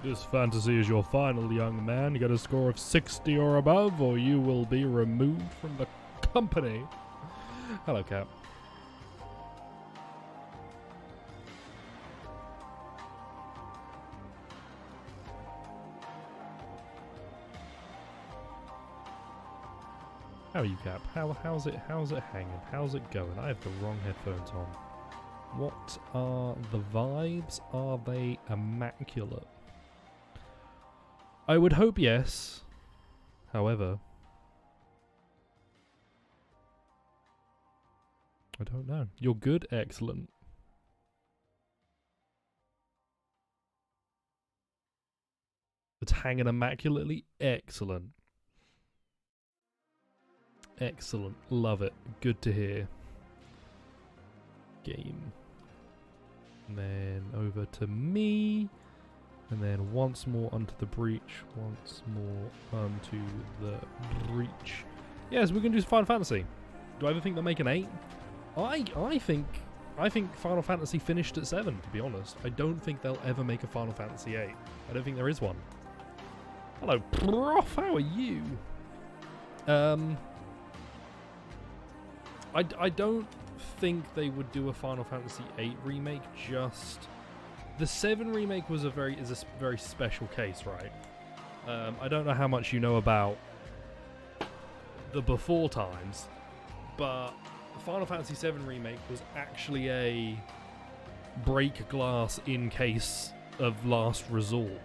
This fantasy is your final, young man. You get a score of 60 or above, or you will be removed from the company. Hello, Cap. How are you, Cap? How's it hanging? How's it going? I have the wrong headphones on. What are the vibes? Are they immaculate? I would hope yes. However, I don't know. You're good? Excellent. It's hanging immaculately? Excellent. Excellent. Love it. Good to hear. Game. And then over to me. And then once more onto the breach. Once more onto the breach. Yes, we're going to do Final Fantasy. Do I ever think they'll make an 8? I think Final Fantasy finished at 7, to be honest. I don't think they'll ever make a Final Fantasy 8. I don't think there is one. Hello, Prof. How are you? I don't think they would do a Final Fantasy VIII remake. Just the 7 remake is a very special case, right? I don't know how much you know about the before times, but the Final Fantasy VII remake was actually a break glass in case of last resort.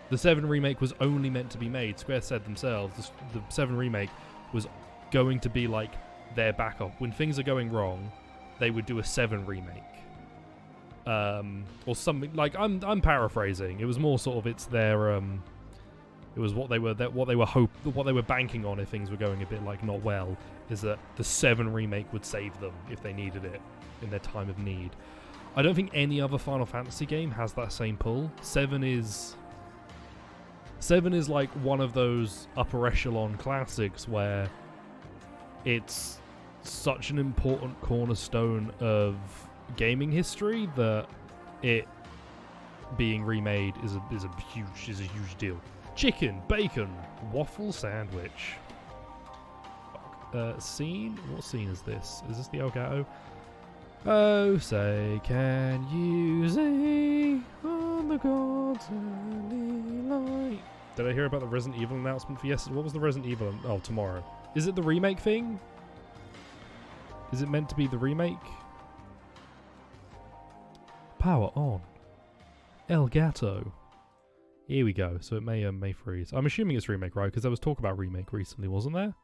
The 7 remake was only meant to be made. Square said themselves the 7 remake was going to be like their backup. When things are going wrong, they would do a 7 remake. Or something like I'm paraphrasing. It was more sort of it's their it was what they were banking on if things were going a bit like not well, is that the 7 remake would save them if they needed it in their time of need. I don't think any other Final Fantasy game has that same pull. 7 is like one of those upper echelon classics where it's such an important cornerstone of gaming history that it being remade is a huge deal. Chicken, bacon, waffle sandwich. Scene? What scene is this? Is this the Elgato? Oh, say, can you sing on the God's early light? Did I hear about the Resident Evil announcement for yesterday? What was the Resident Evil? Oh, tomorrow. Is it the remake thing? Is it meant to be the remake? Power on. Elgato. Here we go. So it may freeze. I'm assuming it's remake, right? Because there was talk about remake recently, wasn't there?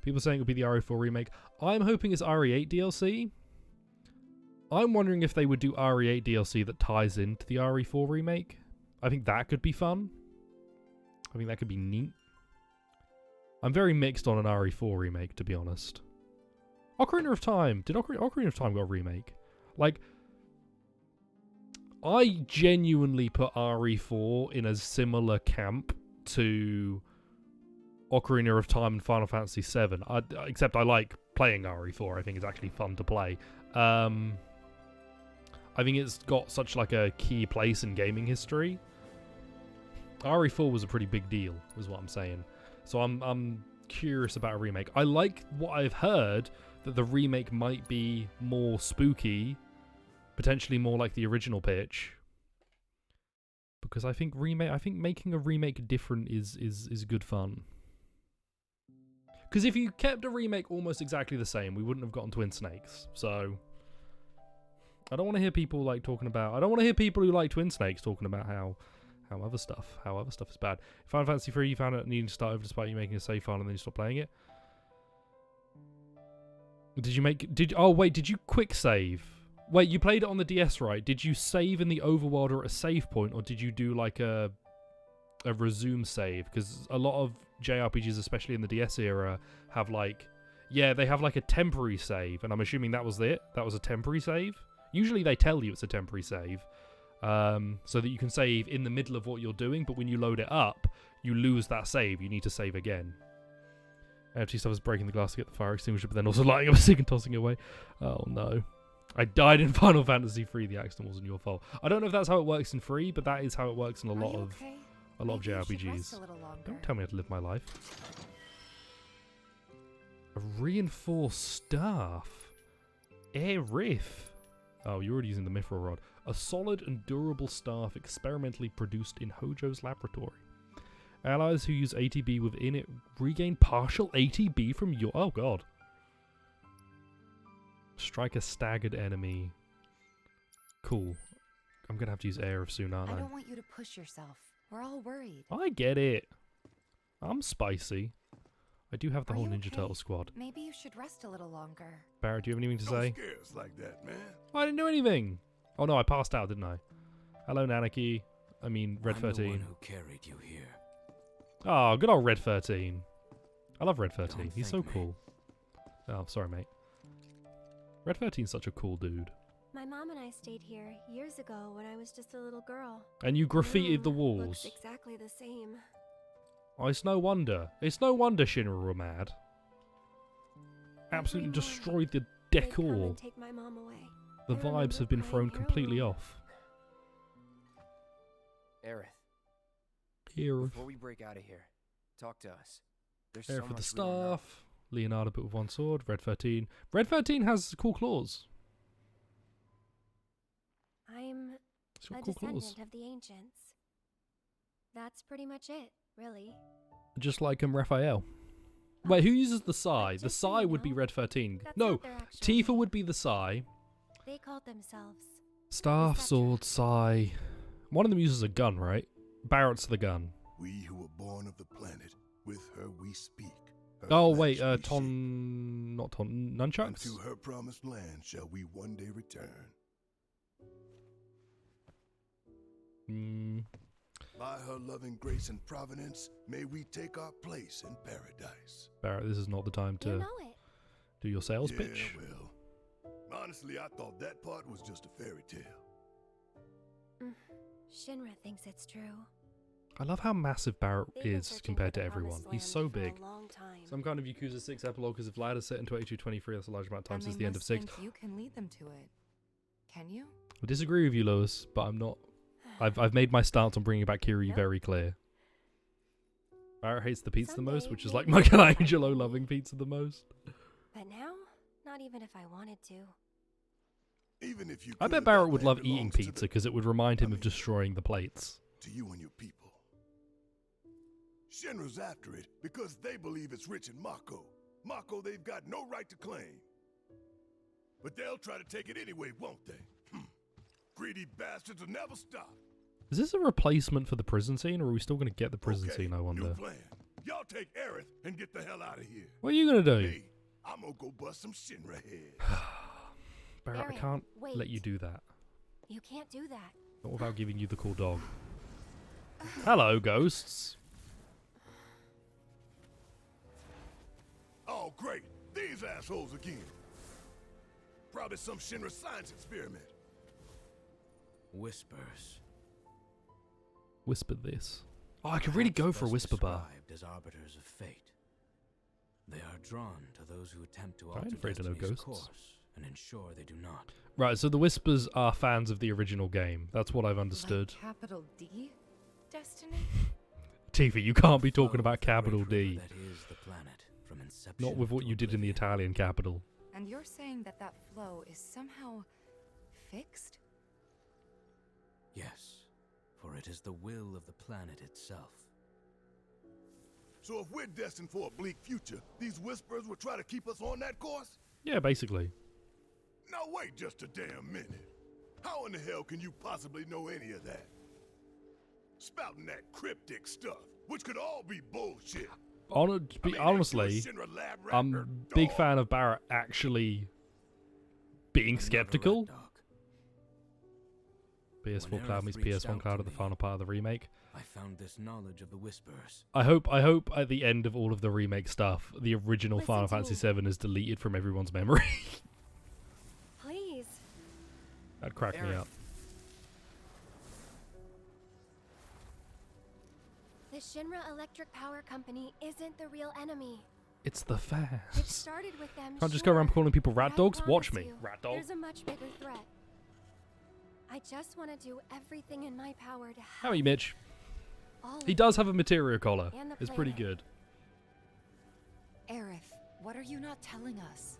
People saying it would be the RE4 remake. I'm hoping it's RE8 DLC. I'm wondering if they would do RE8 DLC that ties into the RE4 remake. I think that could be fun. I think that could be neat. I'm very mixed on an RE4 remake, to be honest. Ocarina of Time. Did Ocarina of Time got a remake? Like, I genuinely put RE4 in a similar camp to Ocarina of Time and Final Fantasy VII. Except I like playing RE4. I think it's actually fun to play. I think it's got such like a key place in gaming history. RE4 was a pretty big deal, is what I'm saying. So I'm curious about a remake. I like what I've heard, that the remake might be more spooky, potentially more like the original pitch. Because I think making a remake different is good fun. Because if you kept a remake almost exactly the same, we wouldn't have gotten Twin Snakes. So I don't want to hear people like talking about. I don't want to hear people who like Twin Snakes talking about how other stuff is bad. Final Fantasy 3, you found out needing to start over despite you making a save file and then you stopped playing it. Did you quick save? Wait, you played it on the DS, right? Did you save in the overworld or at a save point, or did you do like a resume save? Because a lot of JRPGs, especially in the DS era, have like, yeah, they have like a temporary save, and I'm assuming that was it. That was a temporary save. Usually they tell you it's a temporary save, so that you can save in the middle of what you're doing, but when you load it up, you lose that save. You need to save again. NFT stuff is breaking the glass to get the fire extinguisher, but then also lighting up a cig and tossing it away. Oh no. I died in Final Fantasy 3. The accident wasn't your fault. I don't know if that's how it works in 3, but that is how it works in a lot of JRPGs. Don't tell me how to live my life. A reinforced staff. Air Riff. Oh, you're already using the mithril rod. A solid and durable staff experimentally produced in Hojo's laboratory. Allies who use ATB within it regain partial ATB from your... Oh, God. Strike a staggered enemy. Cool. I'm going to have to use Air Riff soon, aren't I? I don't want you to push yourself. We're all worried. I get it. I'm spicy. I do have the whole Ninja Turtle squad. Maybe you should rest a little longer. Barrett, do you have anything to say? Don't scare us like that, man. I didn't do anything. Oh no, I passed out, didn't I? Hello, Nanaki. I mean, Red 13. I'm the one who carried you here. Oh, good old Red 13. I love Red 13. Don't He's so thank me. cool. Oh, sorry, mate. Red 13's such a cool dude. My mom and I stayed here years ago when I was just a little girl. And you graffitied the Room walls. looks exactly the same. Oh, it's no wonder. It's no wonder Shinra were mad. Absolutely Every destroyed the They'd come decor. and take my mom away. The I remember vibes have been crying thrown here completely alone. off. Aerith, Here, before we break out of here, talk to us. There's Air so for the much we don't know. staff. Leonardo bit with one sword. Red 13. Red 13 has cool claws. I'm It's got a cool descendant claws. of the ancients. That's pretty much it, really. Just like Raphael. Wait, who uses the Psy? But The just so Psy you would be know, Red 13. That's No, not their actual Tifa name. would be the Psy. They called themselves. Staff, Is that sword, Psy. One of them uses a gun, right? Barrett's the gun. We who were born of the planet, with her we speak. Her Oh, flesh wait, we shape. Not Nunchucks? Unto her promised land shall we one day return. Hmm. By her loving grace and providence, may we take our place in paradise. Barrett, this is not the time You to know it. do your sales Yeah, pitch. well, honestly, I thought that part was just a fairy tale. Shinra thinks it's true. I love how massive Barrett They've been is searching compared for to the everyone. promised He's land so for big. A long time. Some kind of Yakuza 6 epilogue is if Lad is set into 8223, that's a large amount of time And since they the end of must 6. think you can lead them to it. Can you? I disagree with you, Lois, but I'm not... I've made my stance on bringing back Kiri Nope. very clear. Barrett hates the pizza the most, Someday, which is like maybe I'll Michelangelo find loving you. pizza the most. But now, not even if I wanted to. Even if you I could, bet that Barrett would land love eating belongs to pizza the- because it would remind him I of mean- destroying the plates. to you and your people. Shinra's after it because they believe it's rich in Mako. Mako they've got no right to claim. But they'll try to take it anyway, won't they? Greedy bastards will never stop. Is this a replacement for the prison scene, or are we still going to get the prison Okay, scene, I new wonder? plan. Y'all take Aerith and get the hell out of here. What are you going to do? Hey, I'm gonna go bust some Shinra heads. Barrett, I Barrett, can't let wait. you do that. You can't do that. Not without giving you the cool dog. Hello, ghosts. Oh, great. These assholes again. Probably some Shinra science experiment. Whispers. Whisper this. Oh, I could really go Perhaps for a best whisper bar. described as arbiters of fate. They are drawn to those who attempt to I ain't alter afraid of no destiny's ghosts. course and ensure they do not. Right, so the Whispers are fans of the original game. That's what I've understood. Like capital D? Destiny? Tifa, you can't be talking Flow about of the capital great D. river That is the planet from inception Not with what to you did in the oblivion. Italian capital. And you're saying that that flow is somehow fixed? Yes, for it is the will of the planet itself. So if we're destined for a bleak future, these whispers will try to keep us on that course? Yeah, basically. Now wait just a damn minute. How in the hell can you possibly know any of that? Spouting that cryptic stuff, which could all be bullshit. Honestly, I'm a big fan of Barrett actually being Another skeptical. rat dog. PS4 When Cloud Aerith meets reached PS1 out Cloud to at the me, final part of the remake. I found this knowledge of the whispers. I hope at the end of all of the remake stuff, the original Listen Final to Fantasy me. VII is deleted from everyone's memory. Please. That'd crack me Aerith. up. The Shinra Electric Power Company isn't the real enemy. It's the It fairs. started with them. Can't just go around sure, calling people but rat I dogs. Watch promise me, you, rat dog. There's a much bigger threat. I just want to do everything in my power to How are help you, Mitch? all He of does you have a materia collar. and the It's pretty planet. good. Aerith, what are you not telling us?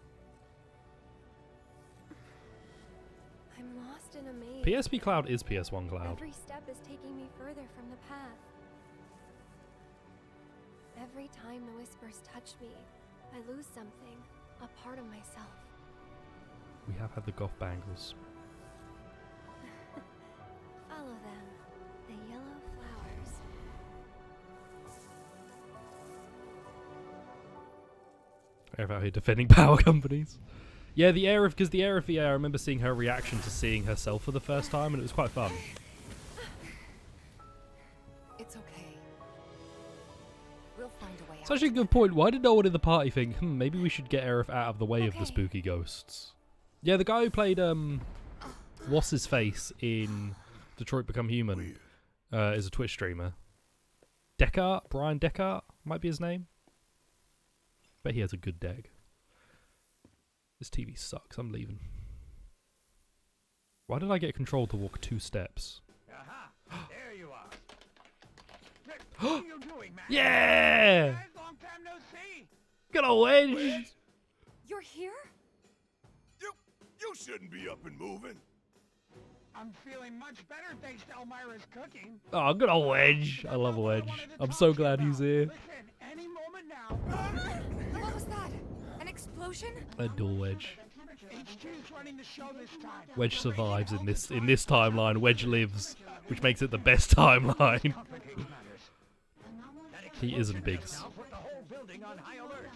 I'm lost in a maze. PSP Cloud is PS1 Cloud. Every step is taking me further from the path. Every time the whispers touch me, I lose something, a part of myself. We have had the goth bangles. Follow them, the yellow flowers. Aerith out here defending power companies. Yeah, the Aerith, because the Aerith VA, I remember seeing her reaction to seeing herself for the first time, and it was quite fun. It's okay. We'll find a way It's out. actually a good point. Why did no one in the party think, maybe we should get Aerith out of the way of the Okay. spooky ghosts? Yeah, the guy who played, what's his face in Detroit Become Human, is a Twitch streamer. Descartes? Brian Descartes might be his name. Bet he has a good deck. This TV sucks. I'm leaving. Why did I get control to walk 2 steps? Aha! There you are. What are you doing, man? Yeah! Guys, long time no see. Got a wedge! You're here? You shouldn't be up and moving. I'm feeling much better thanks to Elmira's cooking. Oh, good old Wedge. I love Wedge. I'm so glad he's here. Listen, any moment now. What was that? An explosion? Adore Wedge. HQ's running the show this time. Wedge survives in this timeline. Wedge lives, which makes it the best timeline. Complicates matters. He isn't Biggs. Now put the whole building on high alert.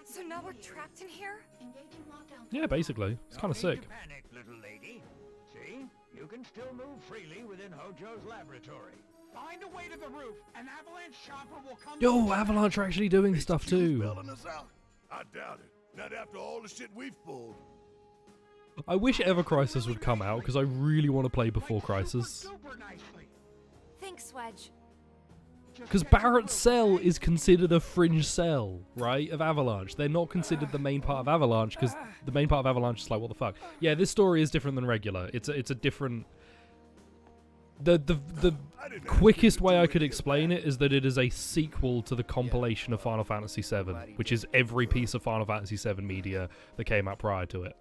So now we're trapped in here? Yeah, basically. It's kind of No need sick. to panic, little lady. See, you can still move freely within Hojo's laboratory. Find a way to the roof. An avalanche chopper will come. Yo, Avalanche are actually doing stuff too. Bailing us out? I doubt it. Not after all the shit we've pulled. I wish Ever Crisis would come out because I really want to play Before Crisis. Super nicely. Thanks, Wedge. Just Because get to the Barrett's roof, cell okay? is considered a fringe cell, right, of Avalanche. They're not considered the main part of Avalanche because the main part of Avalanche is like, what the fuck? Yeah, this story is different than regular. It's a different... The quickest way I could explain it is that it is a sequel to the compilation of Final Fantasy VII, which is every piece of Final Fantasy VII media that came out prior to it.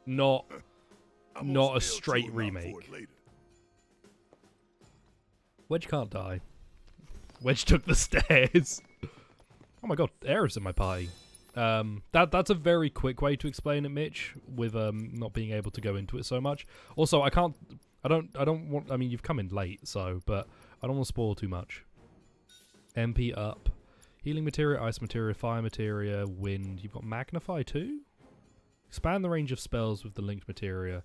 Not I'm Not gonna a still straight chew him out remake. for it later. Wedge can't die. Wedge took the stairs. Oh my god, Aerith's in my party. That's a very quick way to explain it, Mitch, with not being able to go into it so much. Also, I don't want, I mean, you've come in late, so, but I don't want to spoil too much. MP up. Healing materia, ice materia, fire materia, wind. You've got magnify too? Expand the range of spells with the linked materia.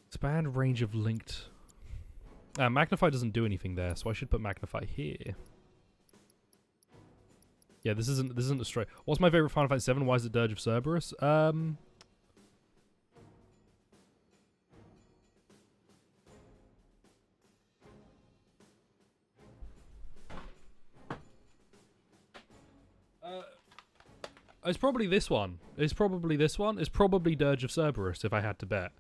Expand range of linked... magnify doesn't do anything there, so I should put magnify here. Yeah, this isn't a straight... What's my favorite Final Fantasy VII? Why is it Dirge of Cerberus? It's probably this one. It's probably this one. It's probably Dirge of Cerberus, if I had to bet.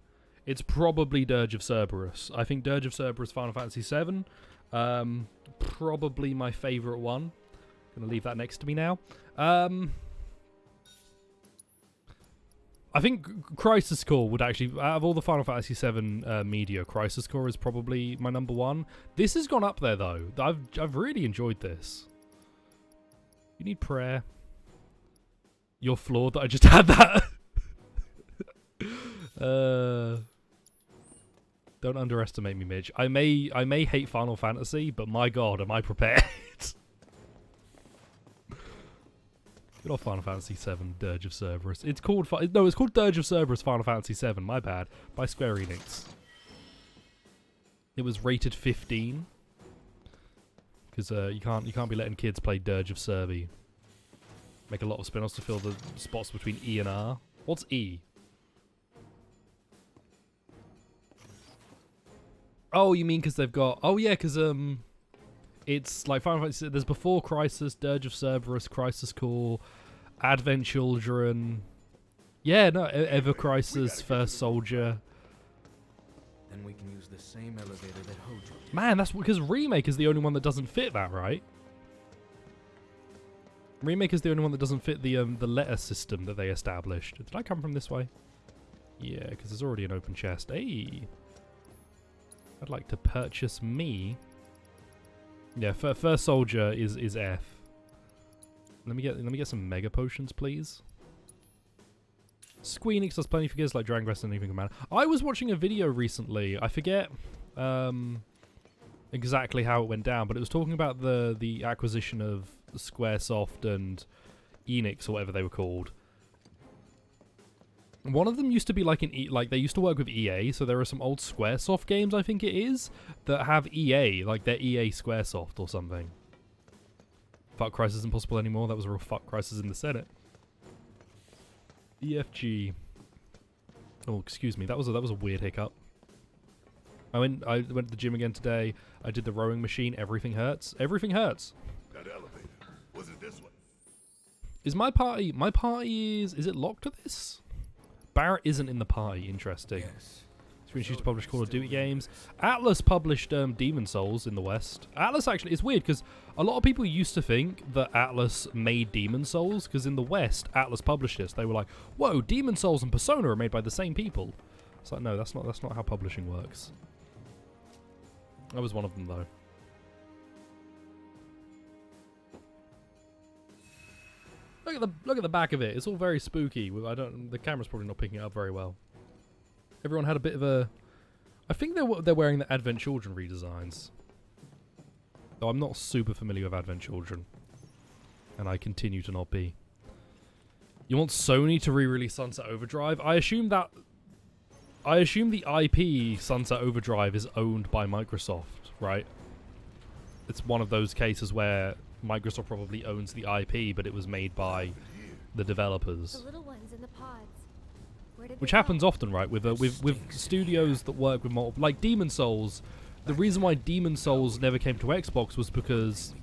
It's probably Dirge of Cerberus. I think Dirge of Cerberus Final Fantasy VII. Probably my favourite one. Gonna leave that next to me now. I think Crisis Core would actually, out of all the Final Fantasy VII media, Crisis Core is probably my number one. This has gone up there though. I've really enjoyed this. You need prayer. You're flawed that I just had that. Don't underestimate me, Midge. I may hate Final Fantasy, but my god, am I prepared? Good old Final Fantasy VII, Dirge of Cerberus. It's called it's called Dirge of Cerberus Final Fantasy VII. My bad, by Square Enix. It was rated 15 because you can't be letting kids play Dirge of Cerby. Make a lot of spin-offs to fill the spots between E and R. What's E? Oh, you mean because they've got... Oh, yeah, because It's like Final Fantasy. There's Before Crisis, Dirge of Cerberus, Crisis Core, Advent Children. Yeah, no, Ever Crisis, First Soldier. Then we can use the same elevator that Hojo did. Man, that's because Remake is the only one that doesn't fit that, right? Remake is the only one that doesn't fit the letter system that they established. Did I come from this way? Yeah, because there's already an open chest. Hey, I'd like to purchase me. Yeah, First Soldier is F. Let me get some mega potions, please. Squeenix does plenty for gears like Dragon Quest and anything Commander. I was watching a video recently. I forget exactly how it went down, but it was talking about the acquisition of Squaresoft and Enix or whatever they were called. One of them used to be like they used to work with EA, so there are some old Squaresoft games, I think it is, that have EA, like they're EA Squaresoft or something. Fuck Crisis Impossible anymore. That was a real fuck Crisis in the Senate. EFG. Oh, excuse me. That was a weird hiccup. I went to the gym again today. I did the rowing machine. Everything hurts. Everything hurts. That elevator. Was it this one? Is my party? My party is it locked to this? Barrett isn't in the party. Interesting. Yes. Screen used to publish Call of Duty games. Atlas published Demon Souls in the West. Atlas actually, it's weird because a lot of people used to think that Atlas made Demon Souls because in the West, Atlas published this. They were like, whoa, Demon Souls and Persona are made by the same people. It's like, no, that's not how publishing works. I was one of them though. Look at the back of it. It's all very spooky. The camera's probably not picking it up very well. Everyone had a bit of a... I think they're wearing the Advent Children redesigns. Though I'm not super familiar with Advent Children. And I continue to not be. You want Sony to re-release Sunset Overdrive? I assume the IP Sunset Overdrive is owned by Microsoft, right? It's one of those cases where Microsoft probably owns the IP, but it was made by the developers. The little ones in the pods. Where did Which they happens go? often, right? With studios that work with multiple, like Demon Souls. The reason why Demon Souls never came to Xbox was because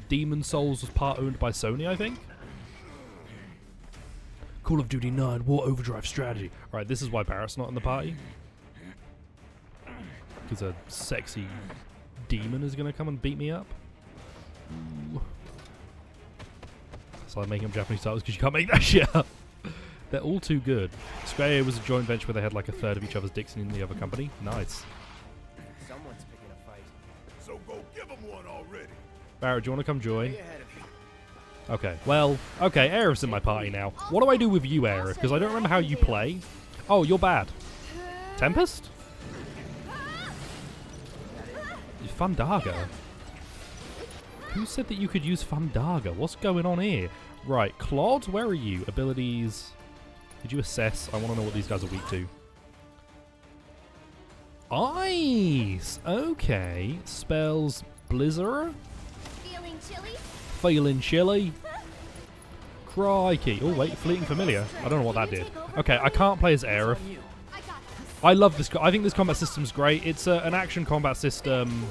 Demon Souls was part owned by Sony, I think. Call of Duty 9 War Overdrive Strategy. Right, this is why Barrett's not in the party. Because a sexy demon is going to come and beat me up. Ooh. So I'm making up Japanese titles because you can't make that shit up. They're all too good. Square was a joint venture where they had like a third of each other's dicks in the other company. Nice. Someone's picking a fight. So go give them one already. Barrett, do you want to come join? Way ahead of you. Okay, well, okay, Aerith's in my party now. What do I do with you, Aerith? Because I don't remember how you play. Oh, you're bad. Tempest? Fundaga? Who said that you could use Fundaga? What's going on here? Right, Claude, where are you? Abilities. Did you assess? I want to know what these guys are weak to. Ice! Okay. Spells Blizzard. Feeling chilly? Feeling chilly. Crikey. Oh, wait. Fleeting Familiar. I don't know what that did. Okay, I can't play as Aerith. I got this. I love this. I think this combat system's great. It's an action combat system.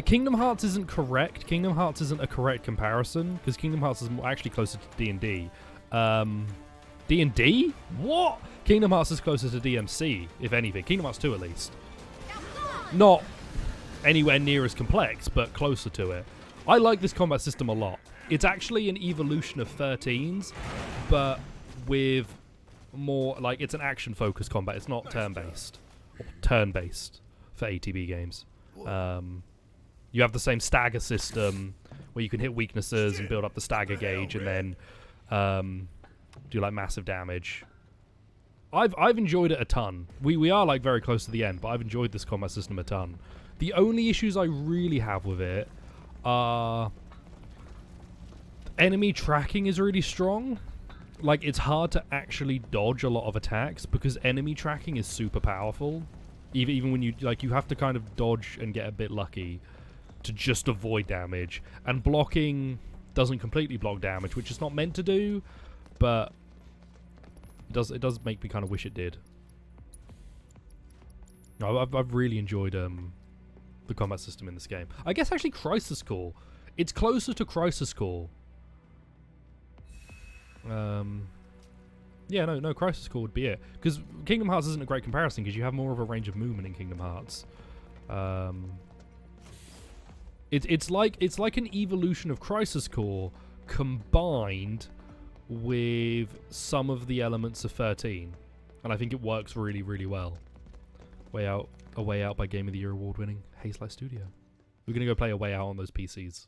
Kingdom Hearts isn't correct. Kingdom Hearts isn't a correct comparison because Kingdom Hearts is actually closer to D&D. D&D? What? Kingdom Hearts is closer to DMC, if anything. Kingdom Hearts 2 at least. Not anywhere near as complex, but closer to it. I like this combat system a lot. It's actually an evolution of 13's, but with more, like, it's an action-focused combat. It's not turn-based. Or turn-based for ATB games. You have the same stagger system where you can hit weaknesses and build up the stagger gauge and then do like massive damage. I've enjoyed it a ton. We are like very close to the end, but I've enjoyed this combat system a ton. The only issues I really have with it are enemy tracking is really strong. Like, it's hard to actually dodge a lot of attacks because enemy tracking is super powerful. Even when you, like, you have to kind of dodge and get a bit lucky to just avoid damage. And blocking doesn't completely block damage, which it's not meant to do, but it does make me kind of wish it did. No, I've really enjoyed the combat system in this game. I guess actually Crisis Core. It's closer to Crisis Core. Yeah, no, Crisis Core would be it. Because Kingdom Hearts isn't a great comparison because you have more of a range of movement in Kingdom Hearts. It's like an evolution of Crisis Core combined with some of the elements of 13, and I think it works really, really well. A Way Out by Game of the Year award-winning Hazelight Studio. We're gonna go play A Way Out on those PCs.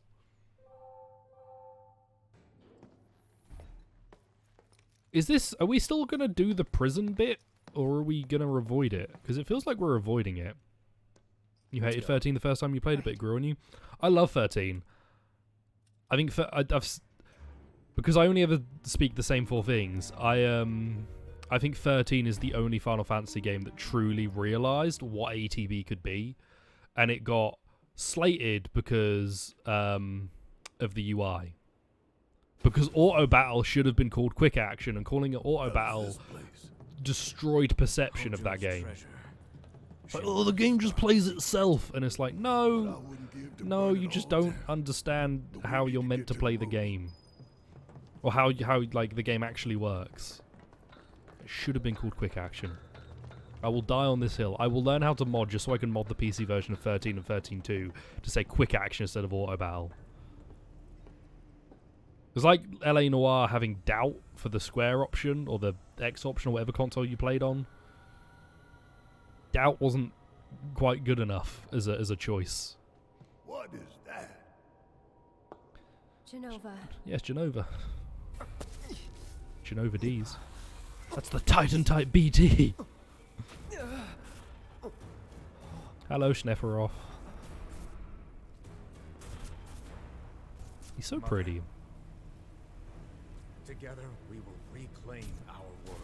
Are we still gonna do the prison bit, or are we gonna avoid it? Because it feels like we're avoiding it. You hated 13 the first time you played it, but it grew on you. I love 13. I think because I only ever speak the same 4 things. I think 13 is the only Final Fantasy game that truly realized what ATB could be, and it got slated because of the UI. Because auto battle should have been called quick action, and calling it auto battle destroyed perception of that game. It's like, oh, the game just plays itself, and it's like, no, you just don't understand how you're meant to play the game, or how like the game actually works. It should have been called quick action. I will die on this hill. I will learn how to mod just so I can mod the PC version of 13 and 13.2 to say quick action instead of auto battle. It's like LA Noire having doubt for the square option or the X option or whatever console you played on. Doubt wasn't quite good enough as a choice. What is that? Genova. Yes, Genova. Genova D's. That's the Titan type BT. Hello, Schnefferoff. He's so pretty. Together, we will reclaim our world.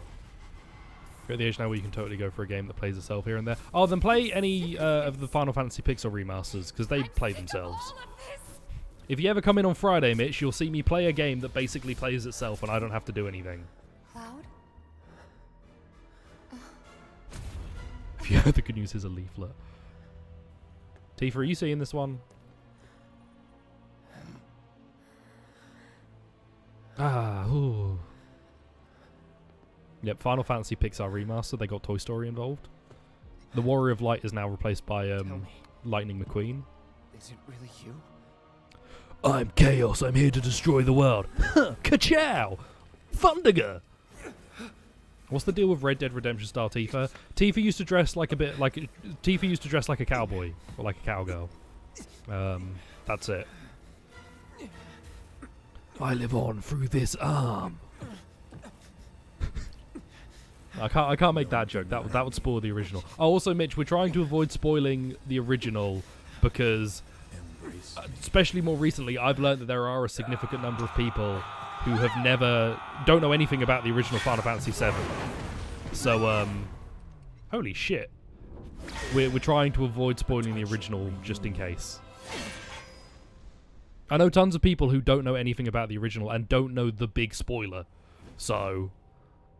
We're at the age now where you can totally go for a game that plays itself here and there. Oh, then play any of the Final Fantasy Pixel remasters, because they play themselves. If you ever come in on Friday, Mitch, you'll see me play a game that basically plays itself and I don't have to do anything. Cloud? If you ever could use his a leaflet. Tifa, are you seeing this one? Ooh. Yep, Final Fantasy Pixar Remaster, they got Toy Story involved. The Warrior of Light is now replaced by Lightning McQueen. Is it really you? I'm Chaos, I'm here to destroy the world. Ka-chow! Thunderer! What's the deal with Red Dead Redemption style Tifa? Tifa used to dress like Tifa used to dress like a cowboy or like a cowgirl. That's it. I live on through this arm. I can't make that joke. That would spoil the original. Oh, also, Mitch, we're trying to avoid spoiling the original because, especially more recently, I've learned that there are a significant number of people who don't know anything about the original Final Fantasy VII. So, holy shit. We're trying to avoid spoiling the original just in case. I know tons of people who don't know anything about the original and don't know the big spoiler. So,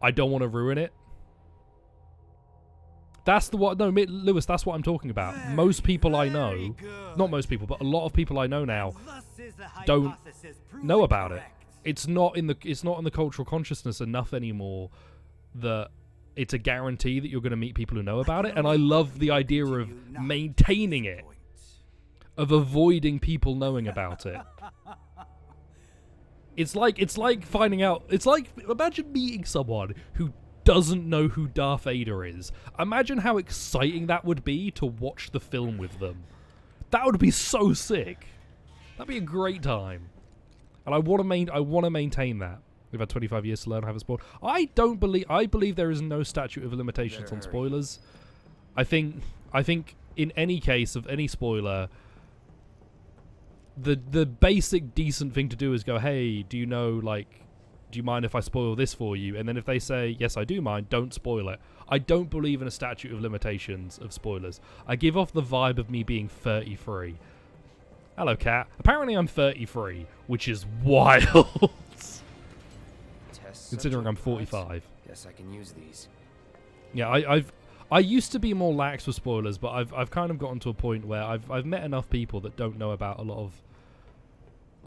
I don't want to ruin it. Lewis, that's what I'm talking about. Most people I know, not most people, but a lot of people I know now don't know about it. It's not in the cultural consciousness enough anymore that it's a guarantee that you're going to meet people who know about it. And I love the idea of maintaining it, of avoiding people knowing about it. It's like finding out. It's like, imagine meeting someone who doesn't know who Darth Vader is. Imagine how exciting that would be to watch the film with them. That would be so sick. That'd be a great time. And I want to maintain that. We've had 25 years to learn how to spoil. I believe there is no statute of limitations on spoilers. I think in any case of any spoiler, the basic decent thing to do is go, hey, do you mind if I spoil this for you? And then if they say, yes, I do mind, don't spoil it. I don't believe in a statute of limitations of spoilers. I give off the vibe of me being 33. Hello, cat. Apparently I'm 33, which is wild. Considering I'm 45. Guess I can use these. Yeah, I used to be more lax with spoilers, but I've kind of gotten to a point where I've met enough people that don't know about a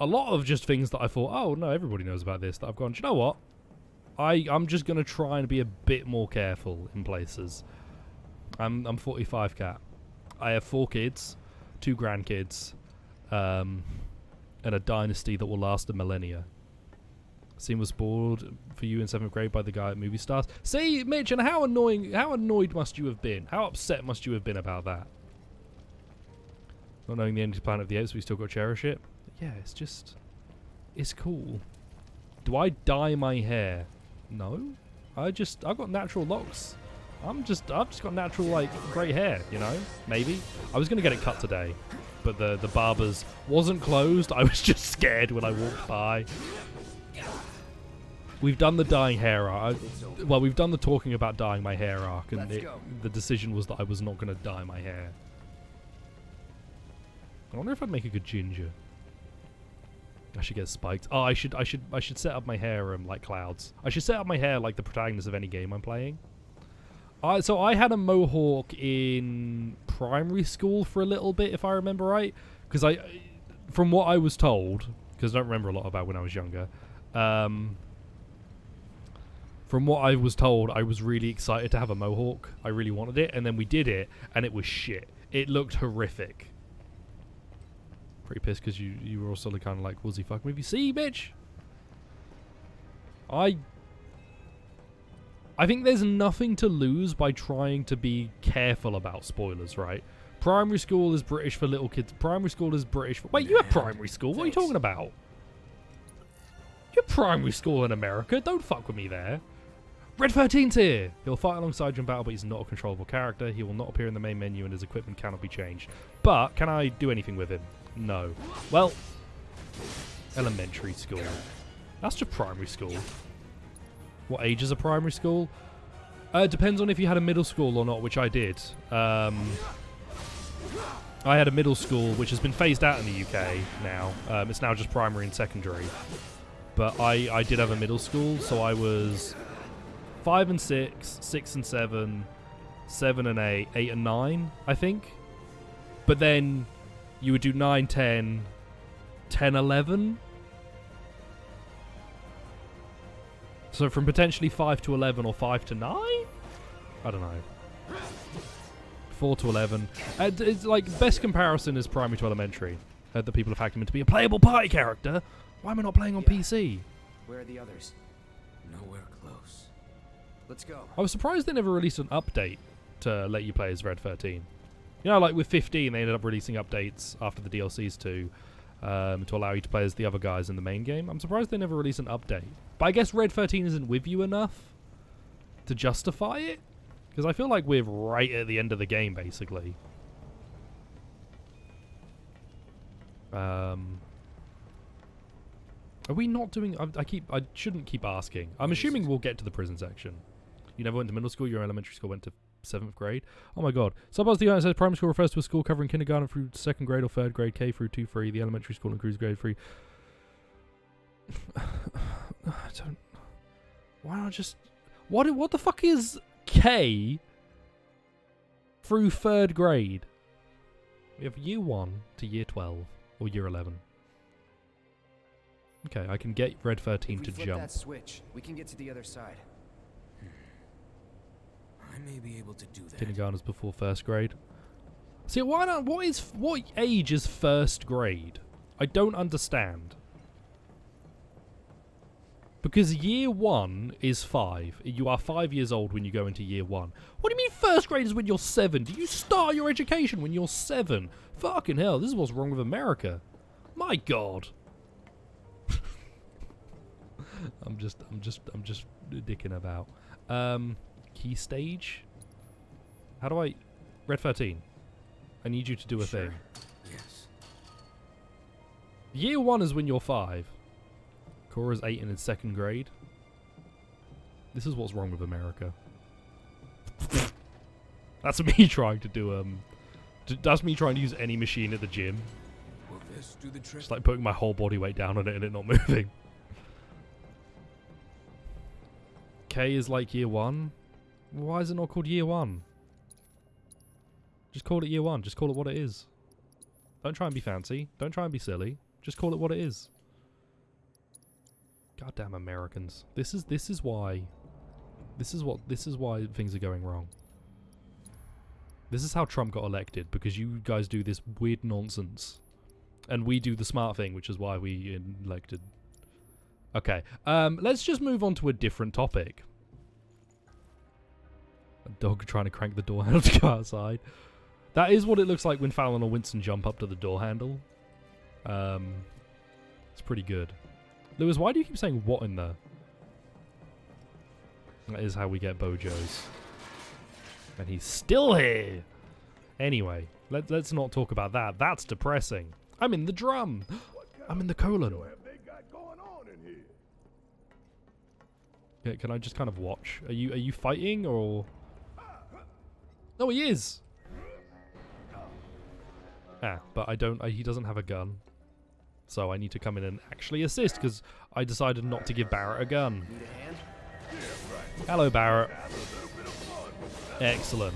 lot of just things that I thought, oh no, everybody knows about this, that I've gone, do you know what? I'm just gonna try and be a bit more careful in places. I'm 45 cat. I have 4 kids, 2 grandkids, and a dynasty that will last a millennia. Scene was spoiled for you in 7th grade by the guy at Movie Stars. See, Mitch, and how annoyed must you have been? How upset must you have been about that? Not knowing the end of Planet of the Apes, we still got to cherish it. Yeah, it's cool. Do I dye my hair? No. I've got natural locks. I've just got natural, like, grey hair, you know? Maybe. I was going to get it cut today, but the barber's wasn't closed. I was just scared when I walked by. We've done the dyeing hair arc. Well, we've done the talking about dyeing my hair arc, and the decision was that I was not going to dye my hair. I wonder if I'd make a good ginger. I should get spiked. Oh, I should set up my hair like clouds. I should set up my hair like the protagonist of any game I'm playing. So I had a mohawk in primary school for a little bit, if I remember right, because from what I was told, because I don't remember a lot about when I was younger. From what I was told, I was really excited to have a mohawk. I really wanted it, and then we did it, and it was shit. It looked horrific. Pretty pissed because you were also kind of like, was he fucking with you? See, bitch? I think there's nothing to lose by trying to be careful about spoilers, right? Primary school is British for little kids. Primary school is British for... Wait, you have primary school? What are you talking about? You have primary school in America. Don't fuck with me there. Red 13's here. He'll fight alongside you in battle, but he's not a controllable character. He will not appear in the main menu, and his equipment cannot be changed. But can I do anything with him? No. Well, elementary school. That's just primary school. What age is a primary school? It depends on if you had a middle school or not, which I did. I had a middle school, which has been phased out in the UK now. It's now just primary and secondary. But I did have a middle school, so I was 5 and 6, 6 and 7, 7 and 8, 8 and 9, I think. But then you would do 9, 10, 10, 11. So from potentially 5 to 11 or 5 to 9? I don't know. 4 to 11. It's like, best comparison is primary to elementary. That people have hacked him into be a playable party character. Why am I not playing on PC? Where are the others? Nowhere close. Let's go. I was surprised they never released an update to let you play as Red 13. You know, like with 15, they ended up releasing updates after the DLCs to allow you to play as the other guys in the main game. I'm surprised they never released an update. But I guess Red 13 isn't with you enough to justify it? Because I feel like we're right at the end of the game, basically. Are we not doing... I shouldn't keep asking. I'm assuming we'll get to the prison section. You never went to middle school, your elementary school went to 7th grade. Oh my god. Subpart the says primary school refers to a school covering kindergarten through 2nd grade or 3rd grade, K through 2-3. The elementary school includes grade 3. I don't... Why not just... What the fuck is K through 3rd grade? We have year 1 to year 12 or year 11. Okay, I can get Red 13 to jump. That switch, we can get to the other side. I may be able to do that. Kindergarten is before 1st grade. See, why not? What age is 1st grade? I don't understand. Because year 1 is 5. You are 5 years old when you go into year 1. What do you mean 1st grade is when you're 7? Do you start your education when you're 7? Fucking hell, this is what's wrong with America. My god. I'm just dicking about. Key stage? How do I... Red 13. I need you to do a thing. Yes. Year 1 is when you're 5. Cora's 8 in his 2nd grade. This is what's wrong with America. That's me trying to do, that's me trying to use any machine at the gym. Will this do the trick? Just like putting my whole body weight down on it and it not moving. K is like year 1. Why is it not called year 1? Just call it year one. Just call it what it is. Don't try and be fancy. Don't try and be silly. Just call it what it is. Goddamn Americans. This is why things are going wrong. This is how Trump got elected, because you guys do this weird nonsense. And we do the smart thing, which is why we elected. Okay. Let's just move on to a different topic. A dog trying to crank the door handle to go outside. That is what it looks like when Fallon or Winston jump up to the door handle. It's pretty good. Lewis, why do you keep saying what in there? That is how we get Bojo's. And he's still here! Anyway, let's not talk about that. That's depressing. I'm in the drum! I'm in the colon. Yeah, can I just kind of watch? Are you fighting, or...? No, he is! Ah, but he doesn't have a gun. So I need to come in and actually assist, because I decided not to give Barrett a gun. Hello, Barrett. Excellent.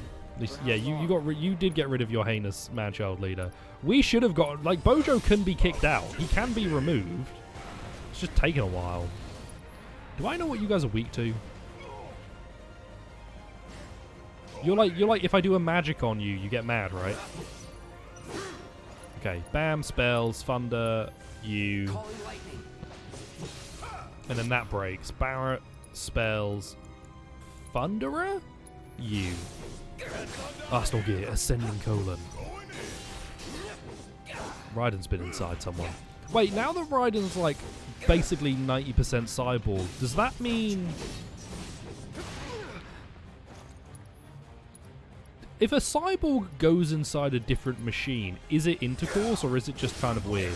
Yeah, you did get rid of your heinous man-child leader. We should have got... Like, Bojo can be kicked out. He can be removed. It's just taken a while. Do I know what you guys are weak to? You're like if I do a magic on you, you get mad, right? Okay, bam, spells, thunder, you. And then that breaks. Barrett, spells, thunderer, you. Arsenal gear, ascending colon. Raiden's been inside someone. Wait, now that Raiden's like basically 90% cyborg, does that mean... If a cyborg goes inside a different machine, is it intercourse or is it just kind of weird?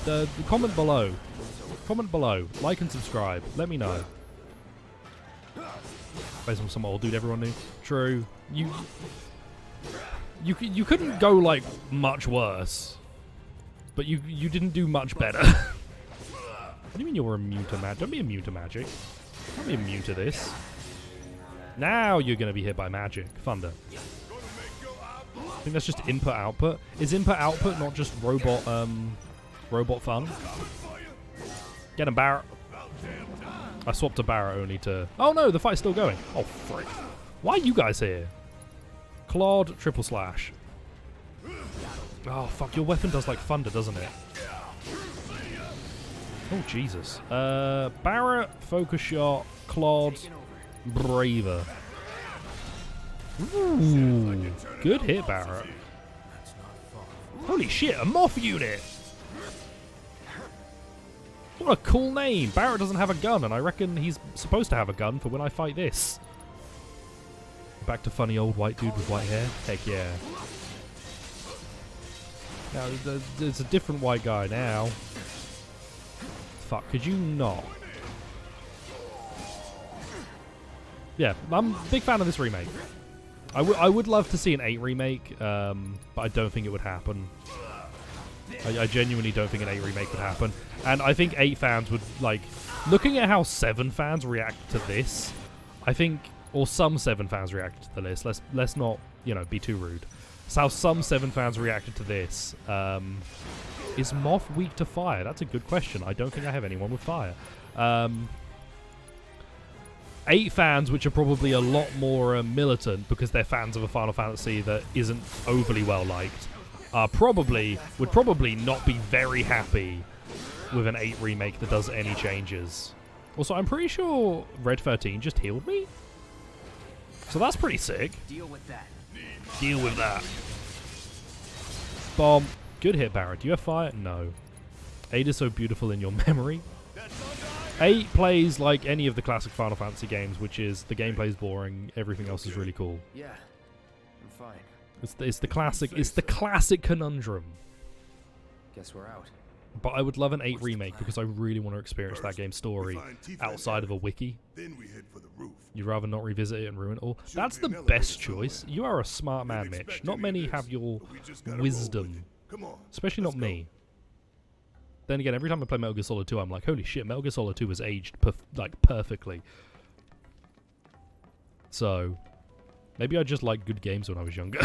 The comment below. Comment below. Like and subscribe. Let me know. Based on some old dude everyone knew. True. You couldn't go like much worse. But you didn't do much better. What do you mean you're immune to magic? Don't be immune to magic. Don't be immune to this. Now you're going to be hit by magic. Thunder. I think that's just input-output. Is input-output not just robot fun? Get him, Barrett. I swapped to Barrett only to... Oh no, the fight's still going. Oh, frick. Why are you guys here? Claude, triple slash. Oh, fuck. Your weapon does like thunder, doesn't it? Oh, Jesus. Barrett, focus shot, Claude... Braver. Ooh, good hit, Barrett. Holy shit, a moth unit! What a cool name. Barrett doesn't have a gun, and I reckon he's supposed to have a gun for when I fight this. Back to funny old white dude with white hair. Heck yeah. Now, there's a different white guy now. Fuck, could you not? Yeah, I'm a big fan of this remake. I would love to see an 8 remake, but I don't think it would happen. I genuinely don't think an 8 remake would happen. And I think 8 fans would, like... Looking at how 7 fans react to this, I think... Or some 7 fans reacted to this. Let's not, you know, be too rude. So how some 7 fans reacted to this. Is Moth weak to fire? That's a good question. I don't think I have anyone with fire. 8 fans, which are probably a lot more militant because they're fans of a Final Fantasy that isn't overly well liked, would probably not be very happy with an 8 remake that does any changes. Also, I'm pretty sure Red 13 just healed me, so that's pretty sick. Deal with that. Deal with that. Bomb. Good hit, Barrett. Do you have fire? No. 8 is so beautiful in your memory. 8 plays like any of the classic Final Fantasy games, which is the gameplay is boring, everything else is really cool. Yeah, I'm fine. It's the classic conundrum. Guess we're out. But I would love an 8 remake because I really want to experience that game's story outside of a wiki. Then we head for the roof. You'd rather not revisit it and ruin it all. That's the best choice. You are a smart man, Mitch. Not many have your wisdom. Especially not me. Then again, every time I play Metal Gear Solid 2, I'm like, holy shit, Metal Gear Solid 2 was aged perfectly. So, Maybe I just liked good games when I was younger.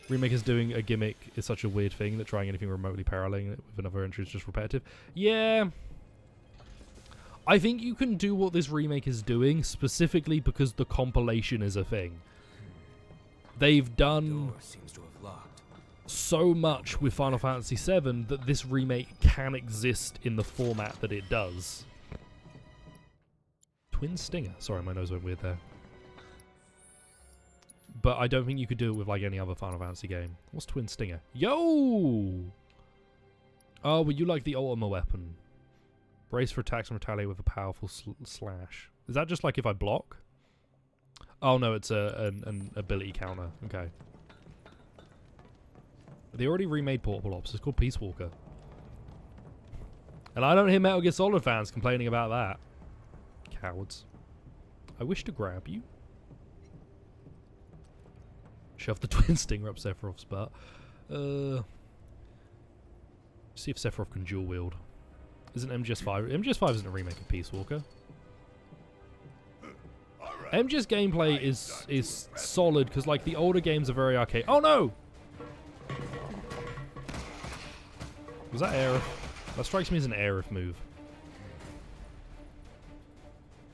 Remake is doing a gimmick is such a weird thing that trying anything remotely paralleling it with another entry is just repetitive. Yeah. I think you can do what this remake is doing, specifically because the compilation is a thing. They've done Door seems to have locked. so much with Final Fantasy VII that this remake can exist in the format that it does. Twin Stinger. Sorry, my nose went weird there. But I don't think you could do it with like any other Final Fantasy game. What's Twin Stinger? Yo! Oh, well, you like the Ultima weapon. Brace for attacks and retaliate with a powerful slash. Is that just like if I block? Oh no, it's an ability counter. Okay. They already remade Portable Ops. It's called Peace Walker. And I don't hear Metal Gear Solid fans complaining about that. Cowards. I wish to grab you. Shove the Twin Stinger up Sephiroth's butt. See if Sephiroth can dual wield. Isn't MGS5? MGS5 isn't a remake of Peace Walker. MGS gameplay is solid because like the older games are very arcade. Oh no! Was that Aerith? That strikes me as an Aerith move.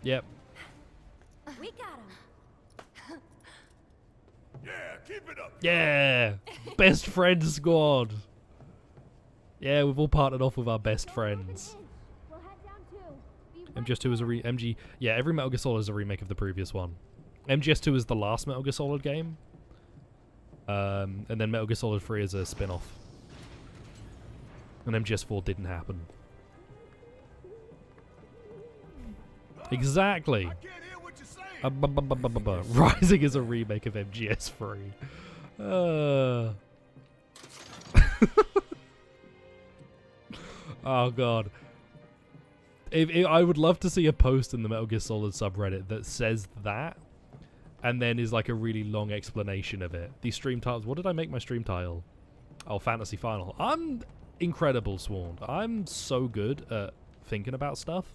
Yep. We got him. Yeah, keep it up. Yeah! Best friend squad! Yeah, we've all partnered off with our best friends. We'll head down too. MGS2 is a MG. Yeah, every Metal Gear Solid is a remake of the previous one. MGS2 is the last Metal Gear Solid game. And then Metal Gear Solid 3 is a spin-off. And MGS4 didn't happen. Exactly. I can't hear what you're saying. Rising is a remake of MGS3. Oh god. If I would love to see a post in the Metal Gear Solid subreddit that says that, and then is like a really long explanation of it. These stream titles. What did I make my stream title? Oh, Fantasy Final. I'm incredible, Swarmed. I'm so good at thinking about stuff.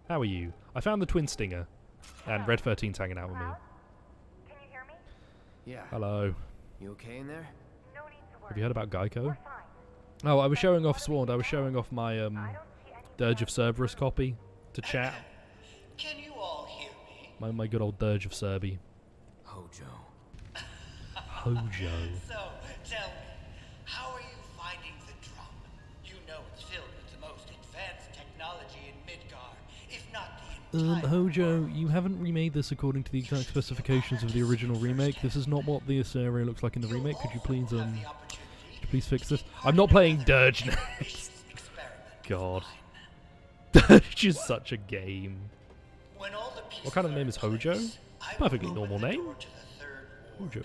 How are you? I found the Twin Stinger, and Red 13's hanging out with me. Can you hear me? Yeah. Hello. You okay in there? No need to worry. Have you heard about Geico? We're fine. Oh, I was showing off Swarmed. I was showing off my I don't see any Dirge of Cerberus copy to chat. Can you all hear me? My good old Dirge of Cerby. Hojo. Hojo. So, tell me, how are you finding the drum? You know it's filled with the most advanced technology in Midgar, if not the entire Hojo, world. you haven't remade this according to the exact specifications of the original remake. This is not what this area looks like in the remake. Could you please, please fix this? I'm not playing Dirge next. God. Dirge is such a game. What kind of name is Hojo? Perfectly normal name. Hojo.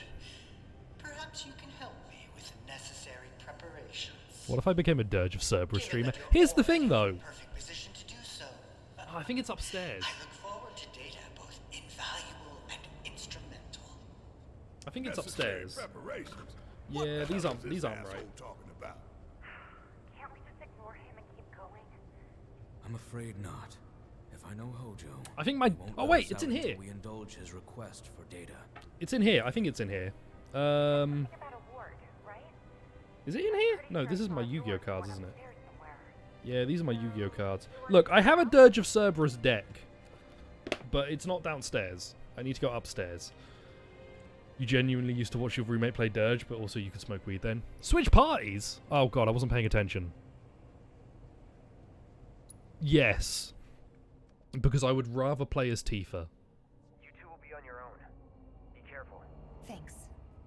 Perhaps you can help me with the necessary preparations. What if I became a Dirge of Cerberus streamer? Here's the thing, though. Perfect position to do so. I think it's upstairs. I look forward to data both invaluable and instrumental. I think it's Necessary upstairs. preparations. Yeah, What the these hell aren't- is these this aren't right. asshole talking about? Can't we just ignore him and keep going? I'm afraid not. If I know Hojo, I think my... he won't Oh, let wait, us it's out in until here. We indulge his request for data. It's in here. I think it's in here. Think about a ward, right? Is it in here? Pretty No, sure this I is saw my a door Yu-Gi-Oh going cards, isn't it? upstairs somewhere. Yeah, these are my Yu-Gi-Oh cards. Look, I have a Dirge of Cerberus deck, but it's not downstairs. I need to go upstairs. You genuinely used to watch your roommate play Dirge, but also you could smoke weed then. Switch parties? Oh god, I wasn't paying attention. Yes. Because I would rather play as Tifa. You two will be on your own. Be careful. Thanks.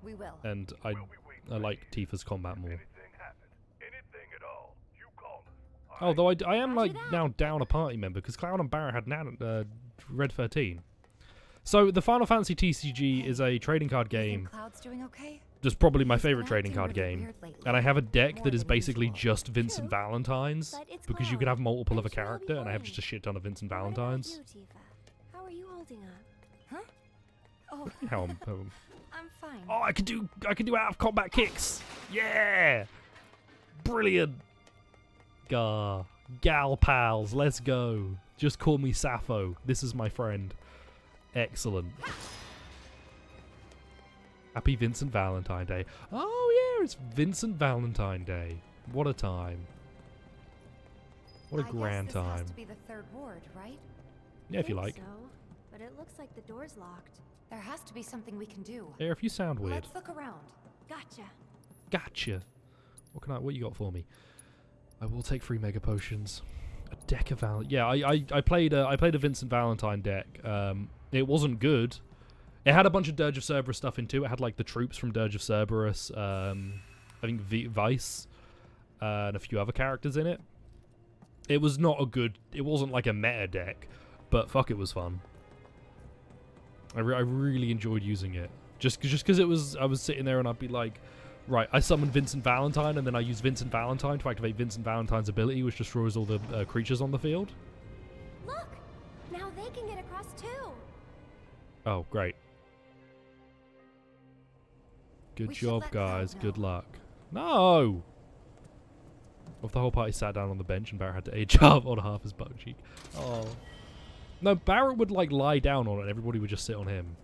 We will. And I like Tifa's combat more. Anything happens, anything at all, you call us. Although I am like that. now down a party member because Cloud and Barrett had Red 13. So the Final Fantasy TCG is a trading card You think game. Cloud's doing okay? That's probably my He's favorite been trading acting card really game. weird lately. And I have a deck More that is than basically usual. just Vincent True. Valentines But it's because you can Cloud. have multiple of a I'm sure he'll be character, and I have fine. just a shit ton of Vincent What about Valentines. you, Tifa? How are you holding up? Oh, How I'm fine. oh, I can do out of combat kicks. Yeah, brilliant. Gah, gal pals, let's go. Just call me Sappho. This is my friend. Excellent. Happy Vincent Valentine Day. Oh yeah, it's Vincent Valentine Day. What a time. What a grand time. This has to be the third ward, right? Yeah, if you like. So, but it looks like the door's locked. There has to be something we can do. Air, if you sound weird. Let's look around. Gotcha. Gotcha. What you got for me? I will take 3 mega potions. A deck of Yeah, I played a Vincent Valentine deck. It wasn't good. It had a bunch of Dirge of Cerberus stuff in too. It had like the troops from Dirge of Cerberus. I think VII, and a few other characters in it. It was not a good. It wasn't like a meta deck, but fuck, it was fun. I really enjoyed using it. Just because it was. I was sitting there and I'd be like, right, I summon Vincent Valentine and then I use Vincent Valentine to activate Vincent Valentine's ability, which destroys all the creatures on the field. Look! Now they can get across too! Oh, great. Good job, guys. Good luck. No! If the whole party sat down on the bench and Barrett had to age up on half his butt cheek. Oh. No, Barrett would like lie down on it and everybody would just sit on him.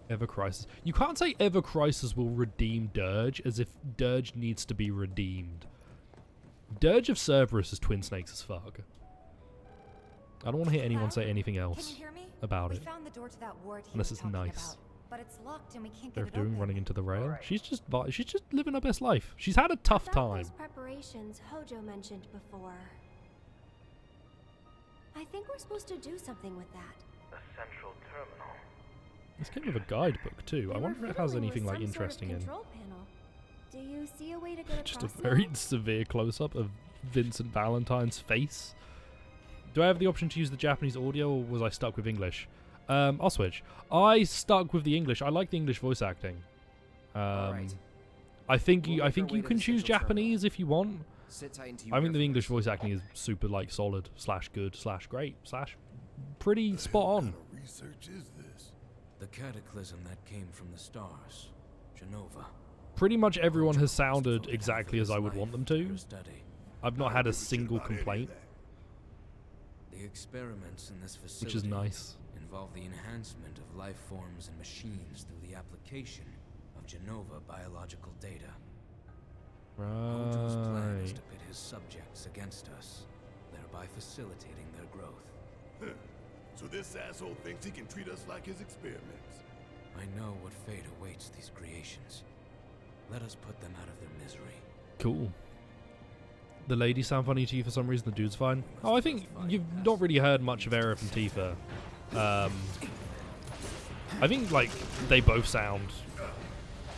Ever Crisis. You can't say Ever Crisis will redeem Dirge as if Dirge needs to be redeemed. Dirge of Cerberus is Twin Snakes as fuck. I don't want to hear anyone say anything else about it. Found the door to that ward Unless it's nice. About, but it's locked and we can't They're get it doing open. running into the rail. Alright. She's just living her best life. She's had a tough time. Those preparations Hojo mentioned before. I think we're supposed to do something with that. A central terminal. This came with a guidebook too. They I were wonder if it has fiddling anything with like some sort of interesting in. control panel. Do you see a way to get Just a across very now? severe close-up of Vincent Valentine's face. Do I have the option to use the Japanese audio, or was I stuck with English? I'll switch. I stuck with the English. I like the English voice acting. Alright. I think We'll you make our way can to the choose central Japanese if you want. Sit tight into I think the English voice acting is super like solid / good / great / pretty spot on. What kind of research is this? The cataclysm that came from the stars, Genova. Pretty much everyone has Hojo sounded devoted exactly half as of I his would want them life to. her study. I've not I had don't a give shit single about any of complaint, The experiments in this facility which is nice. involve the enhancement of life forms and machines through the application of Genova biological data. Hojo's plan is Right. to pit his subjects against us, thereby facilitating their growth. Huh. So this asshole thinks he can treat us like his experiments. I know what fate awaits these creations. Let us put them out of their misery. Cool. The ladies sound funny to you for some reason. The dude's fine. Oh, I think you've not really heard much of Aerith and Tifa. I think like they both sound.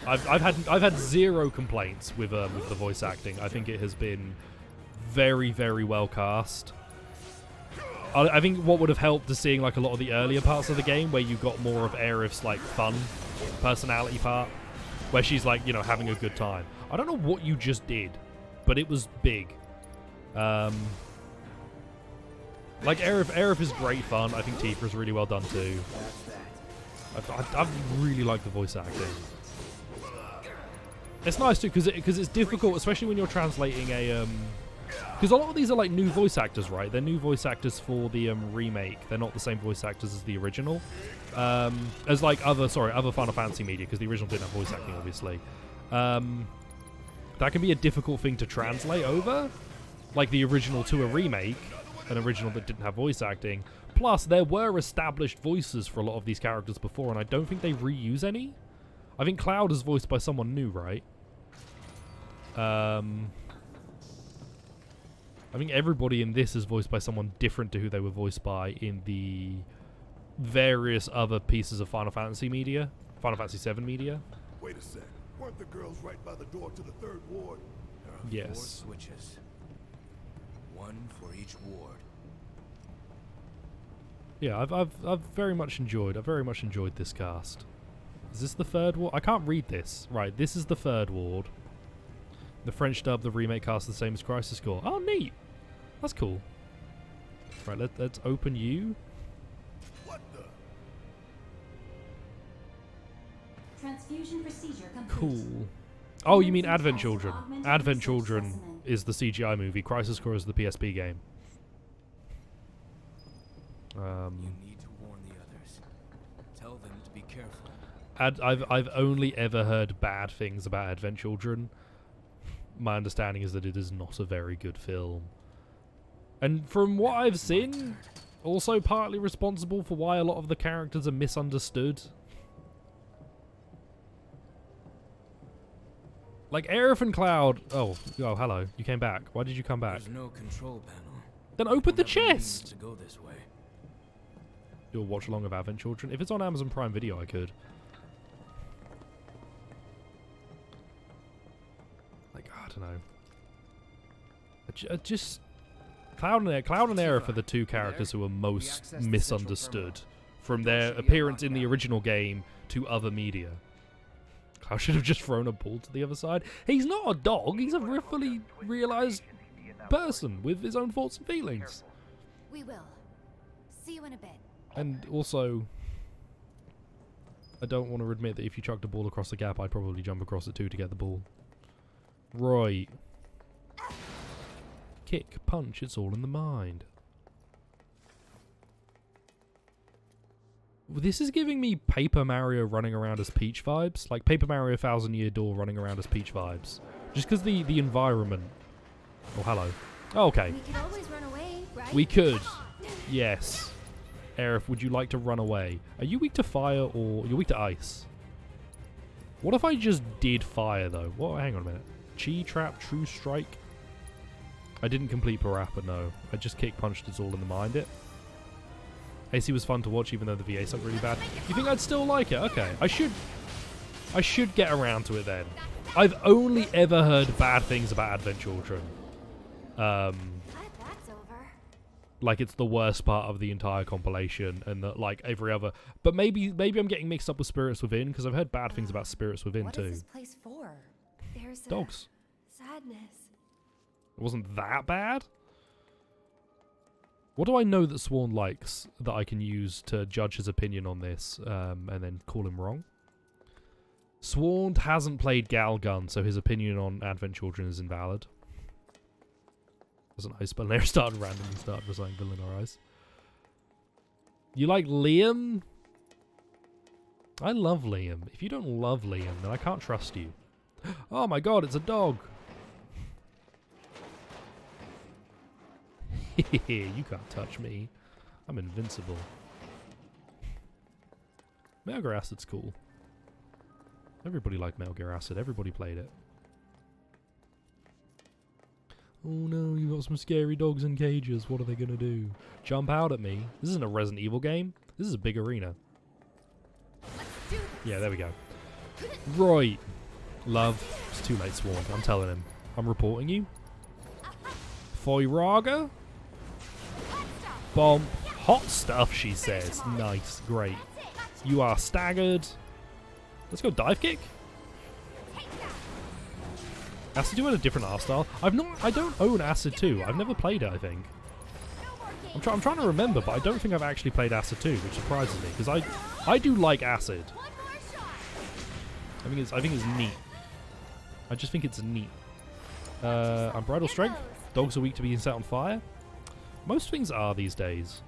I've had zero complaints with the voice acting. I think it has been very, very well cast. I think what would have helped is seeing like a lot of the earlier parts of the game where you got more of Aerith's like fun personality part, where she's like, you know, having a good time. I don't know what you just did, but it was big. Like Aerith is great fun. I think Tifa is really well done too. I really like the voice acting. It's nice too because it's difficult, especially when you're translating a because a lot of these are like new voice actors, right? They're new voice actors for the remake. They're not the same voice actors as the original. As like other Final Fantasy media, because the original didn't have voice acting, obviously. That can be a difficult thing to translate over, like the original to a remake, an original that didn't have voice acting. Plus, there were established voices for a lot of these characters before, and I don't think they reuse any. I think Cloud is voiced by someone new, right? I think everybody in this is voiced by someone different to who they were voiced by in the various other pieces of Final Fantasy media, Final Fantasy VII media. Wait a sec. Weren't the girls right by the door to the third ward? There are Yes. 4 switches. One for each ward. Yeah, I've very much enjoyed this cast. Is this the third ward? I can't read this. Right, this is the third ward. The French dub, the remake cast the same as Crisis Core. Oh, neat. That's cool. Right, let's open you. What the? Transfusion procedure complete. Cool. Oh, you mean Advent Children. Advent Children is the CGI movie. Crisis Core is the PSP game. You need to warn the others. Tell them to be careful. I've only ever heard bad things about Advent Children. My understanding is that it is not a very good film. And from what I've seen, also partly responsible for why a lot of the characters are misunderstood. Like Aerith and Cloud. Oh, hello. You came back. Why did you come back? There's no control panel. Then open the chest. To go this way. Do a watch along of Advent Children. If it's on Amazon Prime Video, I could. Like, I don't know. Just Cloud and Aerith are the two characters who are most misunderstood from their appearance in the original game to other media. Cloud should have just thrown a ball to the other side. He's not a dog. He's a fully realized person with his own thoughts and feelings. We will. See you in a bit. And also, I don't want to admit that if you chucked a ball across the gap, I'd probably jump across it too to get the ball. Right. Kick, punch, it's all in the mind. This is giving me Paper Mario running around as Peach vibes. Like Paper Mario 1000 Year Door running around as Peach vibes. Just because the environment... Oh, hello. Oh, okay. We could always run away, right? We could. Yes. Aerith, would you like to run away? Are you weak to fire or... You're weak to ice. What if I just did fire, though? What? Hang on a minute. Chi Trap, True Strike. I didn't complete Parappa, no. I just kick punched It's All in the Mind it. AC was fun to watch even though the VA sucked really bad. You think I'd still like it? Okay. I should get around to it then. I've only ever heard bad things about Advent Children. That's over. Like it's the worst part of the entire compilation and that like every other... But maybe I'm getting mixed up with Spirits Within because I've heard bad things about Spirits Within too. What is this place for? There's dogs. Sadness. It wasn't that bad. What do I know that Sworn likes that I can use to judge his opinion on this and then call him wrong? Sworn hasn't played Galgun, so his opinion on Advent Children is invalid. Wasn't nice, but Lair randomly started reciting Villain or Eyes. You like Liam? I love Liam. If you don't love Liam, then I can't trust you. Oh my god, it's a dog! You can't touch me. I'm invincible. Metal Gear Acid's cool. Everybody liked Metal Gear Acid. Everybody played it. Oh no, you got some scary dogs in cages. What are they gonna do? Jump out at me? This isn't a Resident Evil game. This is a big arena. Yeah, there we go. Right. Love. It's too late, Sworn. I'm telling him. I'm reporting you. Foiraga? Bomb. Hot stuff, she says. Nice. Great. You are staggered. Let's go dive kick. Acid 2 had a different art style. I don't own Acid 2. I've never played it, I think. I'm trying to remember, but I don't think I've actually played Acid 2, which surprises me, because I do like Acid. I think it's neat. I just think it's neat. Unbridled Strength. Dogs are weak to being set on fire. Most things are these days.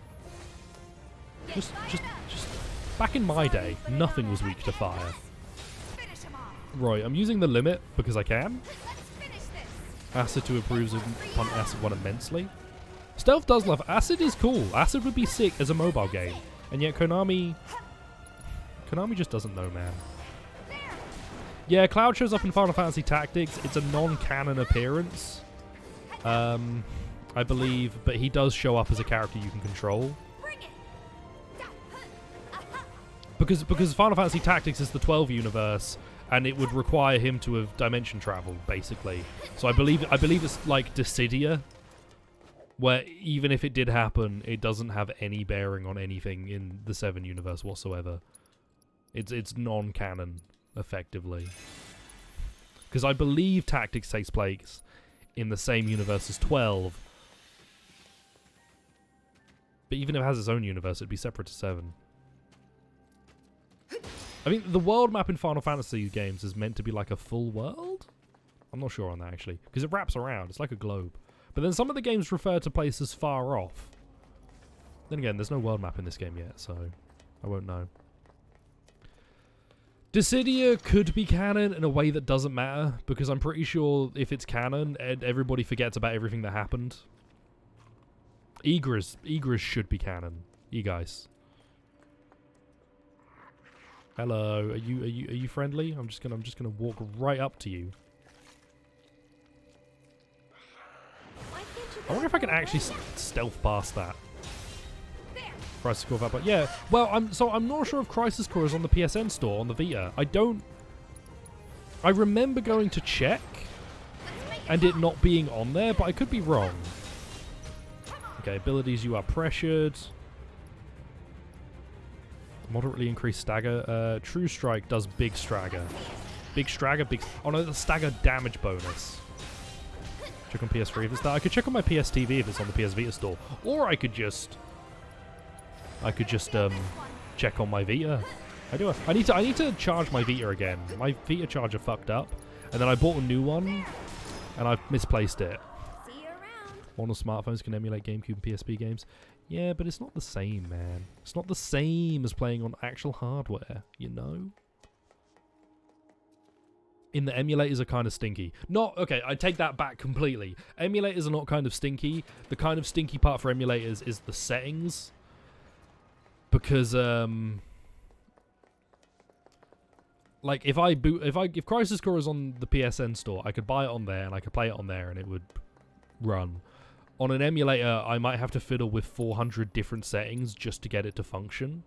Just back in my day, nothing was weak to fire. Right, I'm using the limit because I can. Acid 2 approves of Acid 1 immensely. Stealth does love Acid is cool. Acid would be sick as a mobile game. And yet Konami just doesn't know, man. Yeah, Cloud shows up in Final Fantasy Tactics. It's a non-canon appearance. I believe, but he does show up as a character you can control. Because Final Fantasy Tactics is the 12 universe, and it would require him to have dimension travel, basically. So I believe it's like Dissidia, where even if it did happen, it doesn't have any bearing on anything in the 7 universe whatsoever. It's non-canon, effectively. Because I believe Tactics takes place in the same universe as 12. But even if it has its own universe, it'd be separate to 7. I mean, the world map in Final Fantasy games is meant to be like a full world? I'm not sure on that, actually. Because it wraps around. It's like a globe. But then some of the games refer to places far off. Then again, there's no world map in this game yet, so I won't know. Dissidia could be canon in a way that doesn't matter, because I'm pretty sure if it's canon, everybody forgets about everything that happened. Egress should be canon. You guys. Hello, are you friendly? I'm just gonna walk right up to you. I wonder if I can actually stealth past that. Crisis Core Vapor. Yeah, well, I'm not sure if Crisis Core is on the PSN store on the Vita. I remember going to check and it not being on there, but I could be wrong. Okay, abilities, you are pressured. Moderately increased stagger. True Strike does big stagger. Big stagger, big... Oh no, the stagger damage bonus. Check on PS3 if it's that. I could check on my PS TV if it's on the PS Vita store. Or I could just check on my Vita. I need to charge my Vita again. My Vita charger fucked up, and then I bought a new one, and I've misplaced it. Modern smartphones can emulate GameCube and PSP games. Yeah, but it's not the same, man. It's not the same as playing on actual hardware, you know? The emulators are kind of stinky. Okay, I take that back completely. Emulators are not kind of stinky. The kind of stinky part for emulators is the settings. Because, like, if Crisis Core is on the PSN store, I could buy it on there, and I could play it on there, and it would run. On an emulator, I might have to fiddle with 400 different settings just to get it to function.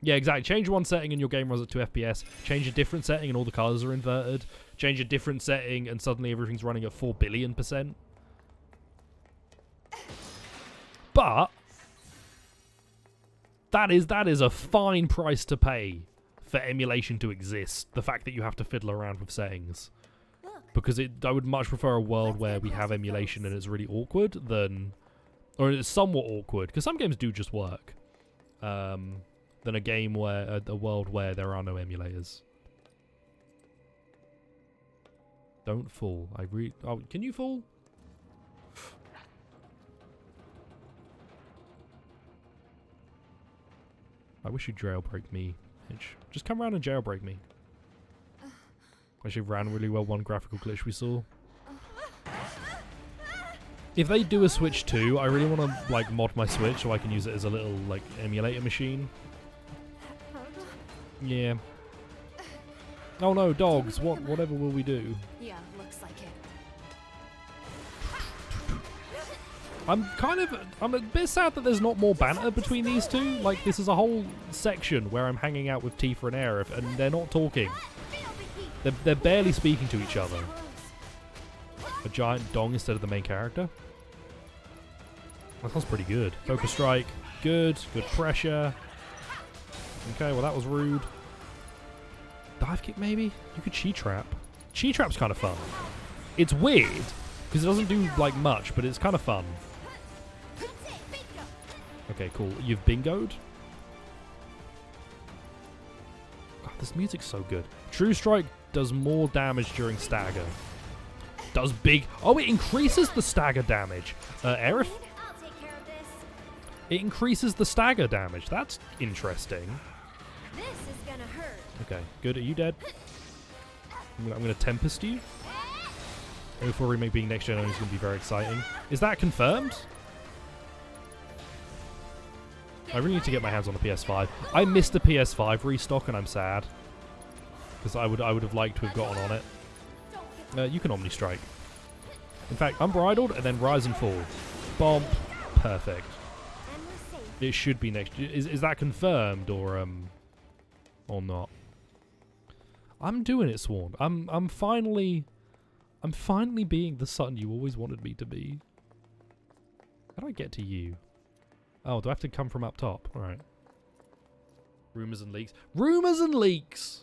Yeah, exactly. Change one setting and your game runs at 2 FPS. Change a different setting and all the colors are inverted. Change a different setting and suddenly everything's running at 4 billion%. But that is a fine price to pay for emulation to exist. The fact that you have to fiddle around with settings. Because I would much prefer a world where we have emulation and it's really awkward than... Or it's somewhat awkward, because some games do just work. Than a game where... A world where there are no emulators. Don't fall. Oh, can you fall? I wish you'd jailbreak me, Mitch. Just come around and jailbreak me. Actually ran really well one graphical glitch we saw. If they do a Switch 2, I really want to like mod my Switch so I can use it as a little like emulator machine. Yeah. Oh no, dogs! Whatever will we do? Yeah, looks like it. I'm a bit sad that there's not more banter between these two. Like, this is a whole section where I'm hanging out with Tifa and Aerith, and they're not talking. They're barely speaking to each other. A giant dong instead of the main character. That sounds pretty good. Focus strike, good pressure. Okay, well that was rude. Dive kick maybe? You could chi trap. Chi trap's kind of fun. It's weird because it doesn't do like much, but it's kind of fun. Okay, cool. You've bingoed. God, this music's so good. True Strike does more damage during stagger. Does big... Oh, it increases the stagger damage. Aerith? It increases the stagger damage. That's interesting. This is gonna hurt. Okay, good. Are you dead? I'm gonna Tempest you. Before Remake being next gen only is going to be very exciting. Is that confirmed? I really need to get my hands on the PS5. I missed the PS5 restock and I'm sad. Because I would have liked to have gotten on it. You can Omni Strike. In fact, Unbridled and then Rise and Fall. Bomb. Perfect. It should be next. Is that confirmed or not? I'm doing it, Sworn. I'm finally being the son you always wanted me to be. How do I get to you? Oh, do I have to come from up top? Alright. Rumors and leaks. Rumors and leaks!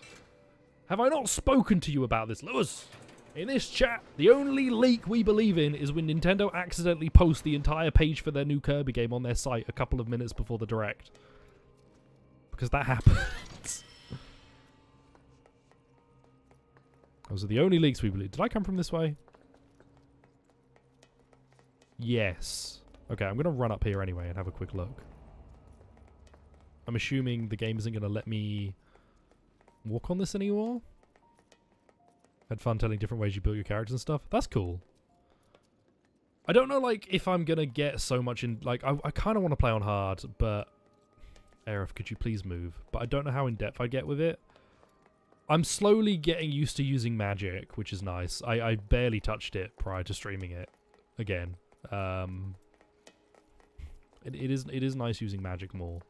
Have I not spoken to you about this, Lewis? In this chat, the only leak we believe in is when Nintendo accidentally posts the entire page for their new Kirby game on their site a couple of minutes before the Direct. Because that happens. Those are the only leaks we believe. Did I come from this way? Yes. Okay, I'm going to run up here anyway and have a quick look. I'm assuming the game isn't going to let me walk on this anymore. Had fun telling different ways you build your characters and stuff. That's cool. I don't know, like, if I'm going to get so much in... Like, I kind of want to play on hard, but... Aerith, could you please move? But I don't know how in-depth I get with it. I'm slowly getting used to using magic, which is nice. I barely touched it prior to streaming it again. It is nice using magic more.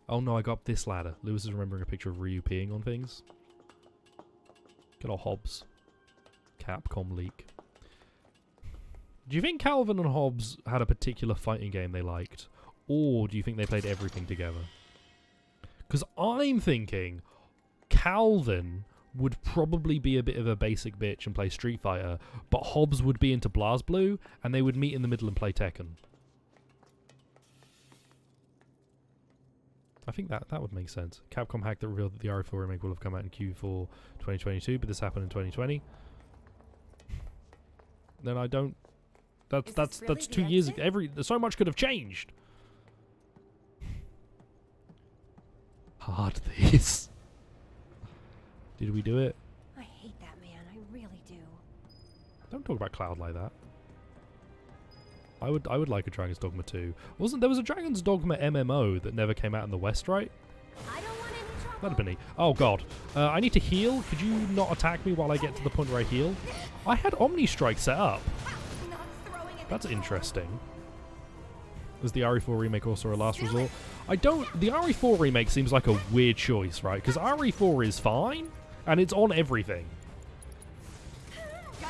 Oh no, I got up this ladder. Lewis is remembering a picture of Ryu peeing on things. Good old Hobbs. Capcom leak. Do you think Calvin and Hobbs had a particular fighting game they liked? Or do you think they played everything together? Because I'm thinking Calvin would probably be a bit of a basic bitch and play Street Fighter, but Hobbs would be into BlazBlue, and they would meet in the middle and play Tekken. I think that would make sense. Capcom hacked that revealed that the RE4 remake will have come out in Q4 2022, but this happened in 2020. Then I don't... That's 2 years ago. So much could have changed. Hard this. Did we do it? I hate that man, I really do. Don't talk about Cloud like that. I would like a Dragon's Dogma 2. There was a Dragon's Dogma MMO that never came out in the West, right? I don't want any trouble. That'd be neat. Oh god. I need to heal. Could you not attack me while I get to the point where I heal? I had Omni Strike set up. That's interesting. Was the RE4 remake also a last resort? The RE4 remake seems like a weird choice, right? Because RE4 is fine, and it's on everything.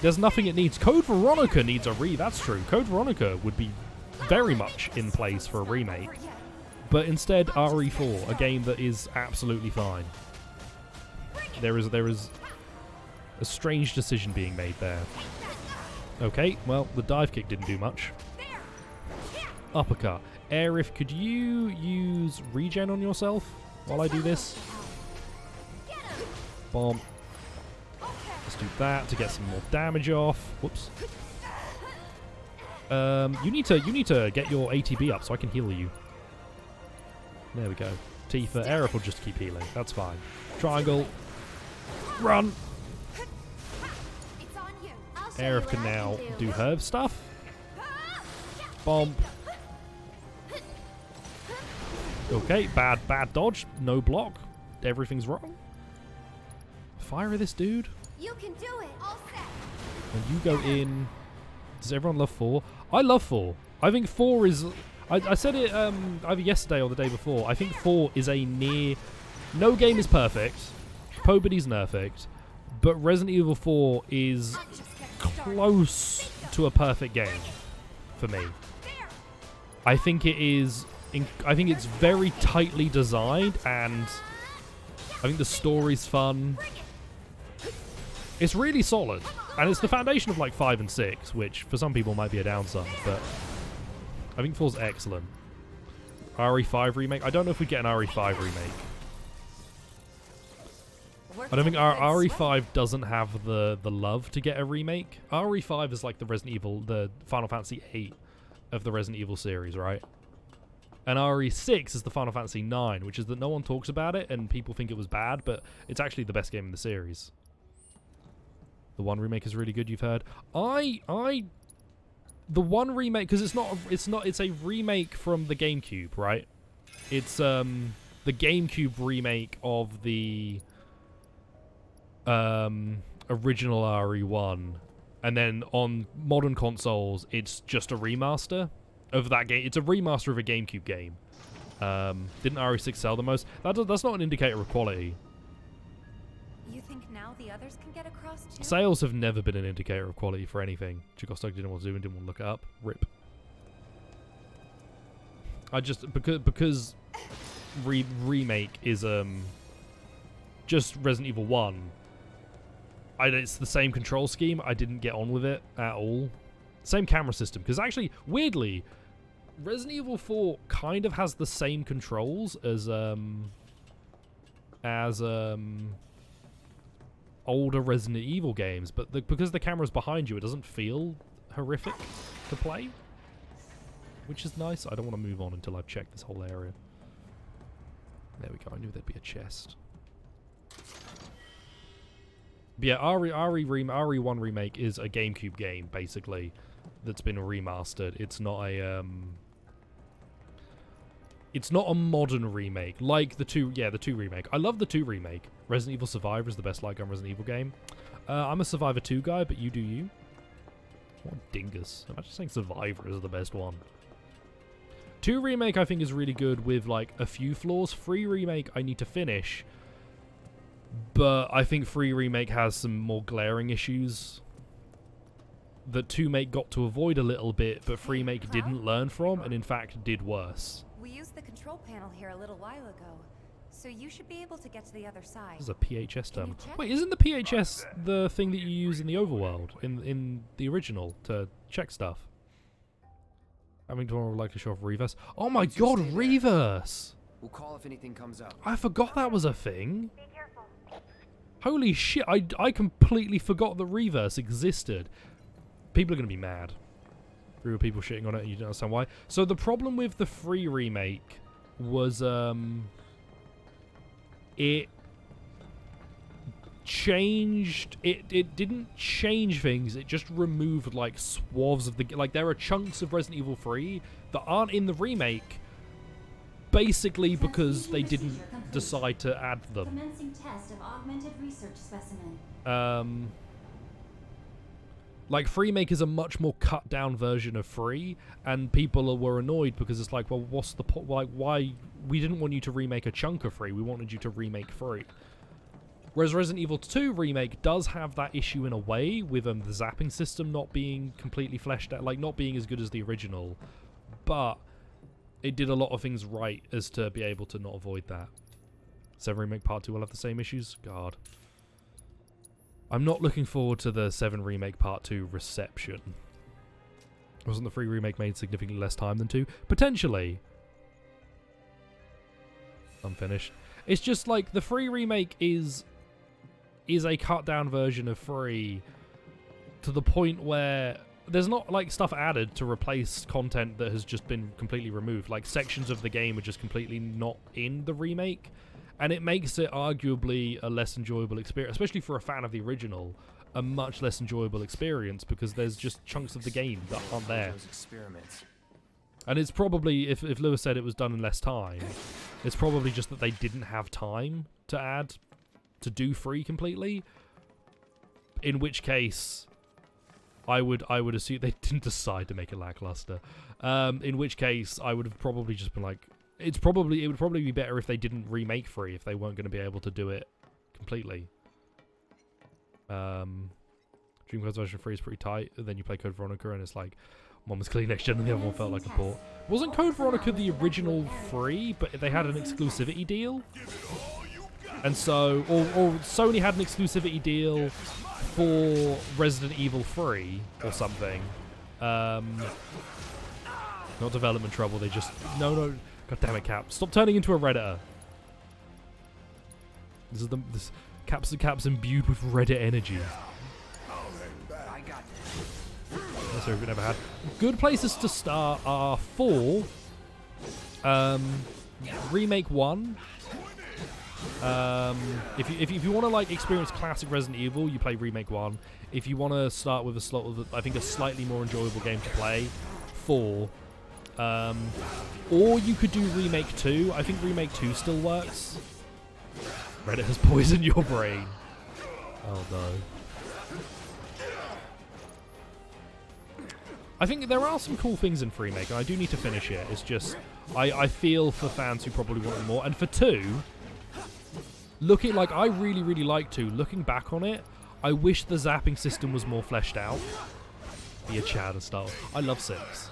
There's nothing it needs. Code Veronica needs a that's true. Code Veronica would be very much in place for a remake. But instead, RE4, a game that is absolutely fine. There is a strange decision being made there. Okay, well, the dive kick didn't do much. Uppercut. Aerith, could you use regen on yourself while I do this? Bomb. Let's do that to get some more damage off. Whoops. You need to get your ATB up so I can heal you. There we go. Tifa. Aerith will just keep healing. That's fine. Triangle. Run. Aerith can now do her stuff. Bomb. Okay, bad dodge. No block. Everything's wrong. Fire this dude. You can do it. All set. And you go in. Does everyone love 4? I love 4. I think 4 is... I said it either yesterday or the day before. I think 4 is a near... No game is perfect. Nobody's perfect. But Resident Evil 4 is close to a perfect game for me. I think it is... I think it's very tightly designed, and I think the story's fun. It's really solid, and it's the foundation of like 5 and 6, which for some people might be a downside, but I think 4's excellent. RE5 remake? I don't know if we get an RE5 remake. I don't think RE5 doesn't have the love to get a remake. RE5 is like the the Final Fantasy 8 of the Resident Evil series, right? And RE6 is the Final Fantasy 9, which is that no one talks about it and people think it was bad, but it's actually the best game in the series. The 1 remake is really good, you've heard. The 1 remake, because it's a remake from the GameCube, right? It's the GameCube remake of the original RE1, and then on modern consoles, it's just a remaster of that game. It's a remaster of a GameCube game. Didn't RE6 sell the most? That's not an indicator of quality. You think now the others can get across too? Sales have never been an indicator of quality for anything. Chikostok didn't want to zoom in, didn't want to look it up. RIP. I just... Because Remake is just Resident Evil 1. It's the same control scheme. I didn't get on with it at all. Same camera system. Because actually, weirdly, Resident Evil 4 kind of has the same controls as older Resident Evil games, but because the camera's behind you, it doesn't feel horrific to play. which is nice. I don't want to move on until I've checked this whole area. There we go. I knew there'd be a chest. But yeah, RE1 Remake is a GameCube game, basically, that's been remastered. It's not a modern remake like the 2 remake. I love the 2 remake. Resident Evil Survivor is the best light gun Resident Evil game. I'm a Survivor 2 guy, but you do you. What a dingus. Imagine saying Survivor is the best one. 2 remake I think is really good with like a few flaws. 3 remake I need to finish, but I think 3 remake has some more glaring issues that 2 make got to avoid a little bit, but 3 make didn't learn from, and in fact did worse. We used the control panel here a little while ago, so you should be able to get to the other side. This is a PHS term. Wait, isn't the PHS the thing that you use in the overworld, in the original, to check stuff? Having to like to show off reverse. Oh my god, reverse! We'll call if anything comes up. I forgot that was a thing. Be careful. Holy shit, I completely forgot that reverse existed. People are going to be mad. There people shitting on it and you don't understand why. So the problem with the 3 remake was it changed, it didn't change things, it just removed like swaths of the, like there are chunks of Resident Evil 3 that aren't in the remake basically because they didn't decide to add them. Commencing test of augmented research specimen. Like, Remake is a much more cut-down version of 3, and people were annoyed because it's like, well, what's the point? Like, why? We didn't want you to remake a chunk of 3. We wanted you to remake 3. Whereas Resident Evil 2 Remake does have that issue in a way, with the zapping system not being completely fleshed out, like, not being as good as the original. But it did a lot of things right as to be able to not avoid that. 7 Remake Part 2 will have the same issues? God. I'm not looking forward to the 7 Remake Part 2 reception. Wasn't the 3 Remake made significantly less time than 2? Potentially. Unfinished. It's just like the 3 Remake is a cut down version of 3 to the point where there's not like stuff added to replace content that has just been completely removed. Like sections of the game are just completely not in the remake. And it makes it arguably a less enjoyable experience, especially for a fan of the original, a much less enjoyable experience because there's just chunks of the game that aren't there. And it's probably, if Lewis said it was done in less time, it's probably just that they didn't have time to add, to do 3 completely. In which case, I would assume they didn't decide to make it lackluster. In which case, I would have probably just been like, it would probably be better if they didn't remake 3 if they weren't going to be able to do it completely. Dreamcode's version 3 is pretty tight, and then you play Code Veronica and it's like one was clean next gen and the other one felt like a port. Wasn't Code Veronica the original 3, but they had an exclusivity deal? And so, or Sony had an exclusivity deal for Resident Evil 3 or something. Not development trouble, they just, no. God damn it, Cap. Stop turning into a Redditor. This Cap's imbued with Reddit energy. That's what we've never had. Good places to start are 4. Remake 1. If you want to like experience classic Resident Evil, you play Remake 1. If you want to start with I think a slightly more enjoyable game to play, 4. Or you could do Remake 2. I think Remake 2 still works. Reddit has poisoned your brain. Oh no. I think there are some cool things in Remake, and I do need to finish it. It's just, I feel for fans who probably want more. And for 2, looking like, I really, really like 2. Looking back on it, I wish the zapping system was more fleshed out. Be a Chad and stuff. I love 6.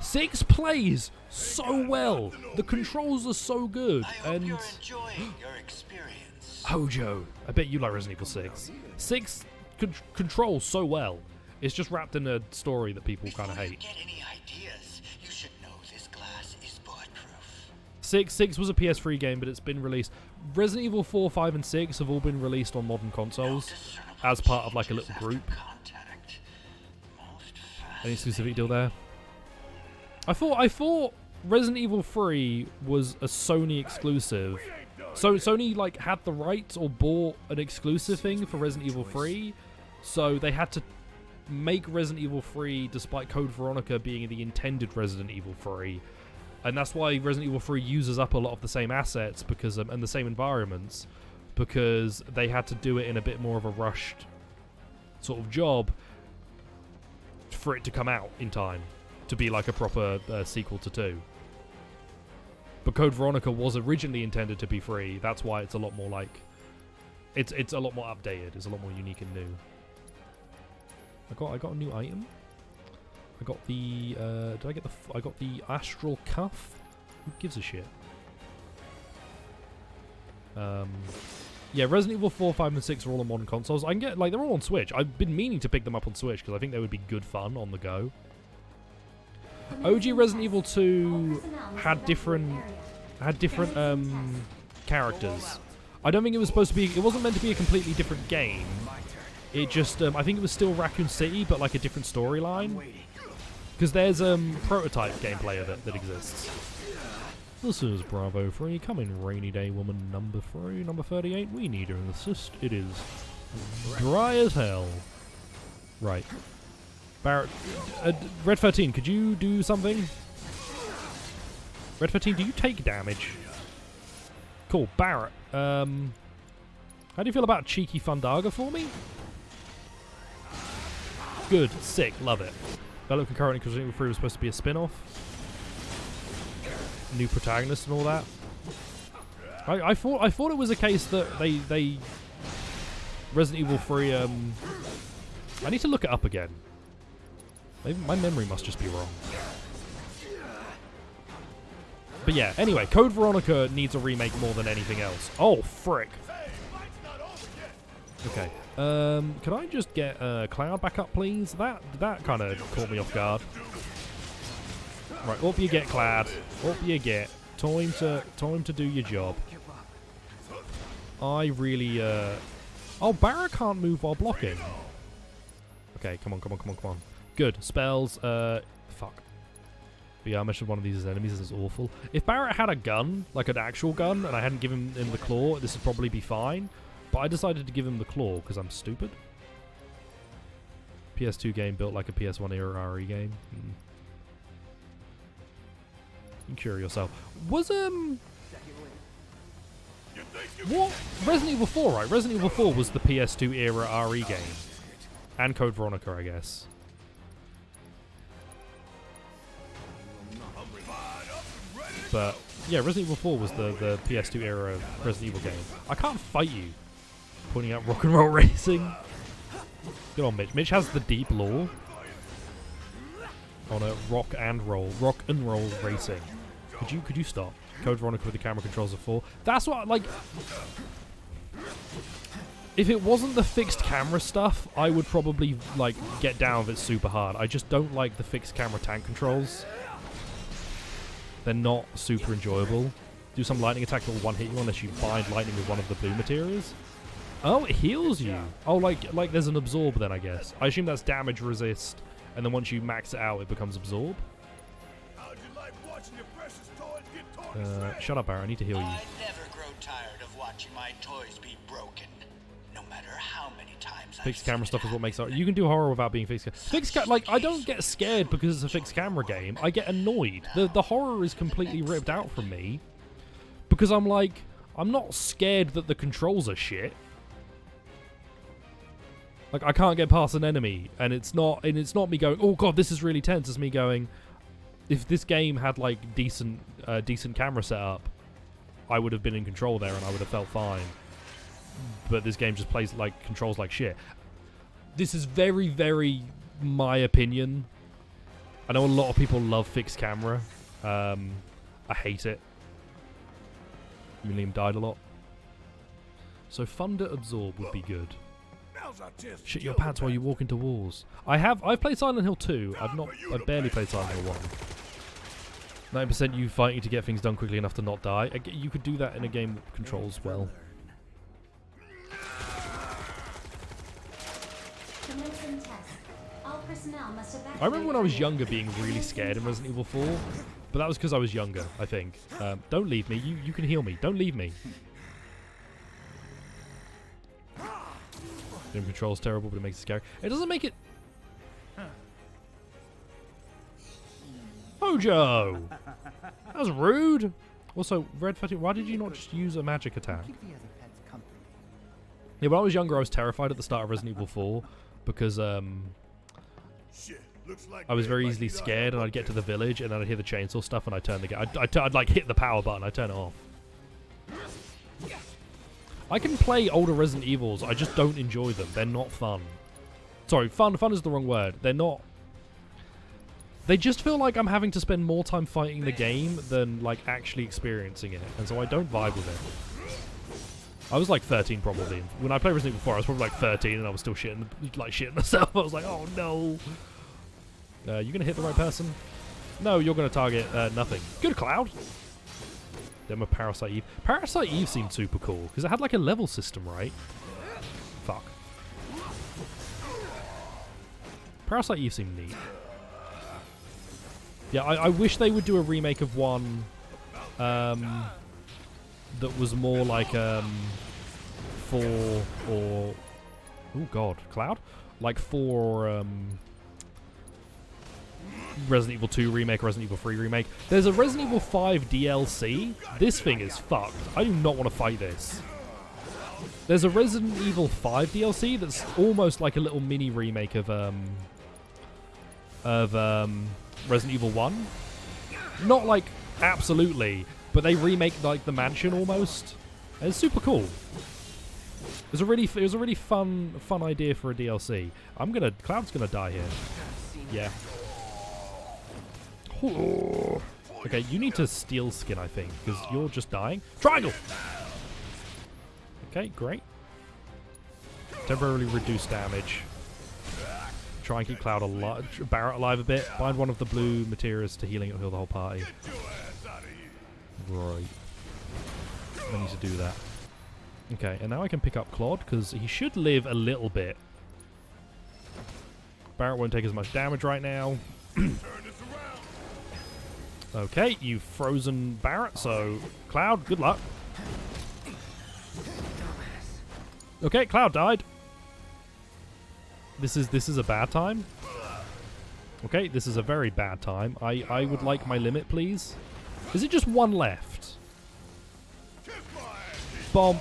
6 plays so well. The controls are so good. And you're enjoying your experience. Hojo, I bet you like Resident Evil 6. 6 controls so well. It's just wrapped in a story that people kind of hate. Get any ideas? You should know this glass is bulletproof. 6 was a PS3 game, but it's been released. Resident Evil 4, 5, and 6 have all been released on modern consoles as part of like a little group. Any exclusivity deal there? I thought Resident Evil 3 was a Sony exclusive. So Sony like had the rights or bought an exclusive thing for Resident Evil 3, so they had to make Resident Evil 3 despite Code Veronica being the intended Resident Evil 3. And that's why Resident Evil 3 uses up a lot of the same assets because and the same environments, because they had to do it in a bit more of a rushed sort of job for it to come out in time to be like a proper sequel to 2. But Code Veronica was originally intended to be free. That's why it's a lot more like it's a lot more updated. It's a lot more unique and new. I got a new item. I got the I got the Astral Cuff. Who gives a shit? Yeah, Resident Evil 4, 5, and 6 are all on modern consoles. I can get they're all on Switch. I've been meaning to pick them up on Switch because I think they would be good fun on the go. OG Resident Evil 2 had different characters. I don't think it was supposed to be. It wasn't meant to be a completely different game. It just I think it was still Raccoon City, but like a different storyline. Because there's prototype gameplay of it that exists. This is Bravo 3, coming rainy day woman number 3, number 38. We need an assist. It is dry as hell. Right. Barrett, Red 13, could you do something? Red 13, do you take damage? Cool. Barrett, how do you feel about cheeky Fundaga for me? Good. Sick. Love it. Developed concurrently because Resident Evil 3 was supposed to be a spin-off. New protagonist and all that. I thought it was a case that they Resident Evil 3 I need to look it up again. Maybe my memory must just be wrong. But yeah, anyway, Code Veronica needs a remake more than anything else. Oh, frick. Okay. Can I just get Cloud back up, please? That kind of caught me off guard. Right, up you get, Cloud. Up you get. Time to do your job. I really Oh, Barra can't move while blocking. Okay, come on. Good. Spells, fuck. But yeah, I mentioned one of these as enemies. This is awful. If Barrett had a gun, like an actual gun, and I hadn't given him the claw, this would probably be fine. But I decided to give him the claw because I'm stupid. PS2 game built like a PS1 era RE game. You cure yourself. Was what? Resident Evil 4, right? Resident Evil 4 was the PS2 era RE game. And Code Veronica, I guess. But yeah, Resident Evil 4 was the PS2 era Resident Evil game. I can't fight you. Pointing out rock and roll racing. Good on Mitch. Mitch has the deep lore on a rock and roll racing. Could you stop? Code Veronica with the camera controls of 4. That's what like. If it wasn't the fixed camera stuff, I would probably like get down with it super hard. I just don't like the fixed camera tank controls. They're not super enjoyable. Do some lightning attack that will one-hit you unless you bind lightning with one of the blue materials. Oh, it heals you. Oh, like there's an absorb then, I guess. I assume that's damage resist, and then once you max it out, it becomes absorb. Shut up, Barry. I need to heal you. I never grow tired of watching my toys be broken, no matter how many times. Fixed camera stuff is what makes it. You can do horror without being fixed. Like I don't get scared because it's a fixed camera game. I get annoyed. The horror is completely ripped out from me because I'm like, I'm not scared that the controls are shit. Like I can't get past an enemy, and it's not me going, oh god, this is really tense. It's me going, if this game had like decent camera setup, I would have been in control there and I would have felt fine. But this game just plays like controls like shit. This is very, very my opinion. I know a lot of people love fixed camera. I hate it. Liam died a lot. So Thunder Absorb would be good. Shit your pants while you walk into walls. I've played Silent Hill 2. I've barely played Silent Hill 1. 9% you fighting to get things done quickly enough to not die. You could do that in a game that controls well. personnel must evacuate. I remember when I was younger being really scared in Resident Evil 4, but that was because I was younger, I think. Don't leave me. You can heal me. Don't leave me. Game control's terrible, but it makes it scary. It doesn't make it... Hojo! That was rude! Also, Red 13, why did you not just use a magic attack? Yeah, when I was younger, I was terrified at the start of Resident Evil 4 because Shit, looks like I was very easily scared, and I'd get to the village, and then I'd hear the chainsaw stuff, and I'd turn the game. I'd like hit the power button, I'd turn it off. I can play older Resident Evils, I just don't enjoy them. They're not fun. Sorry, fun is the wrong word. They're not... They just feel like I'm having to spend more time fighting the game than, like, actually experiencing it. And so I don't vibe with it. I was, like, 13 probably. When I played Resident Evil 4, I was probably, like, 13, and I was still shitting myself. I was like, oh, no. You gonna hit the right person? No, you're gonna target nothing. Good, Cloud. Demo Parasite Eve. Parasite Eve seemed super cool, because it had, like, a level system, right? Fuck. Parasite Eve seemed neat. Yeah, I wish they would do a remake of one that was more like for or oh god, Cloud? Like for Resident Evil 2 remake, Resident Evil 3 remake. There's a Resident Evil 5 DLC. This thing is fucked. I do not want to fight this. There's a Resident Evil 5 DLC that's almost like a little mini remake of Resident Evil 1. Not like absolutely, but they remake like the mansion almost. And it's super cool. It was a really fun idea for a DLC. Cloud's gonna die here. Yeah. Okay, you need to steal skin, I think, because you're just dying. Triangle! Okay, great. Temporarily reduce damage. Try and keep Cloud alive, Barrett alive a bit. Bind one of the blue materials to heal the whole party. Right. I need to do that. Okay, and now I can pick up Claude, because he should live a little bit. Barrett won't take as much damage right now. Okay, you've frozen Barrett, so Cloud, good luck. Okay, Cloud died. This is a bad time. Okay, this is a very bad time. I would like my limit, please. Is it just one left? Bomb.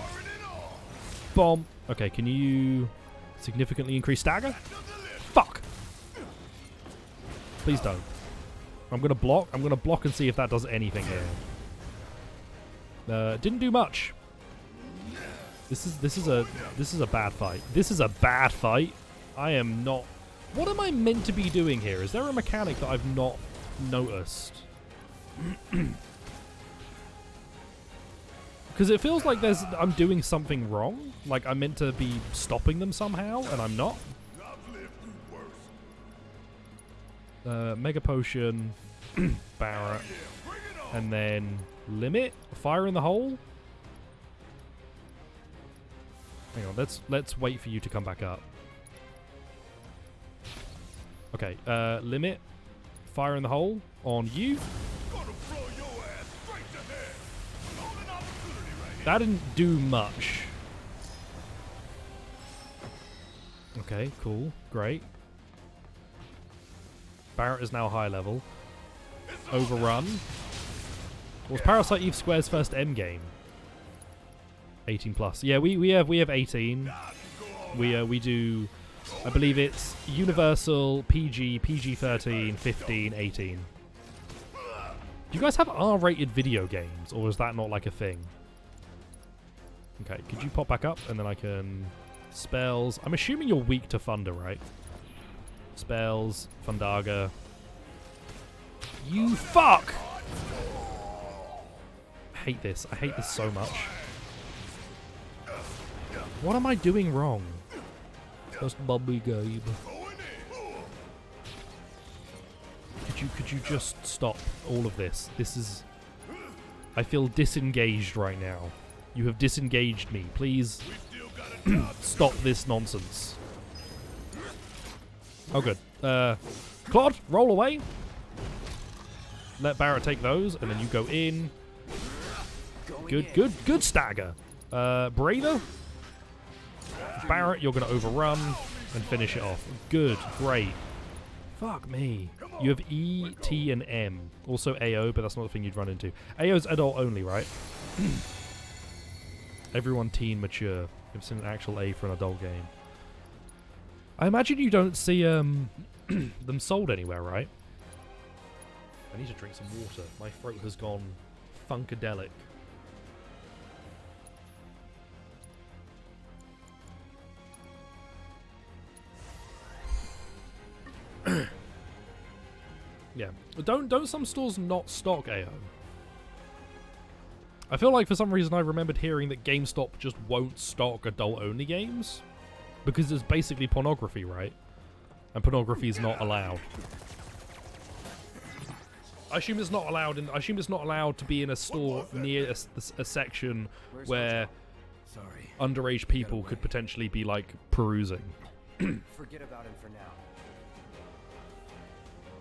Bomb. Okay, can you significantly increase stagger? Fuck. Please don't. I'm gonna block. I'm gonna block and see if that does anything here. Didn't do much. This is a bad fight. This is a bad fight. I am not... What am I meant to be doing here? Is there a mechanic that I've not noticed? Because it feels like I'm doing something wrong. Like I'm meant to be stopping them somehow, and I'm not. Mega Potion, Barrett, and then Limit, Fire in the Hole. Hang on, let's wait for you to come back up. Okay, Limit, Fire in the Hole on you. That didn't do much. Okay, cool, great. Barrett is now high level. Overrun. Was Parasite Eve Square's first M game? 18 plus. Yeah, we have 18. We do. I believe it's Universal, PG, PG-13, 15, 18. Do you guys have R-rated video games, or is that not like a thing? Okay, could you pop back up, and then I can... Spells. I'm assuming you're weak to Thunder, right? Spells, Fundaga. You fuck! I hate this. I hate this so much. What am I doing wrong? Just Bobby Gabe. Could you just stop all of this? This is... I feel disengaged right now. You have disengaged me. Please stop this nonsense. Oh, good. Claude, roll away. Let Barrett take those, and then you go in. Good stagger. Braver. Barrett, you're going to overrun and finish it off. Good, great. Fuck me. You have E, T, and M. Also AO, but that's not the thing you'd run into. AO's adult only, right? Everyone teen mature. It's an actual A for an adult game. I imagine you don't see them sold anywhere, right? I need to drink some water. My throat has gone funkadelic. Yeah. Don't some stores not stock AO? I feel like for some reason I remembered hearing that GameStop just won't stock adult-only games. Because it's basically pornography, right? And pornography is not allowed. I assume it's not allowed I assume it's not allowed to be in a store near a section where underage people could potentially be, like, perusing. Forget about him for now.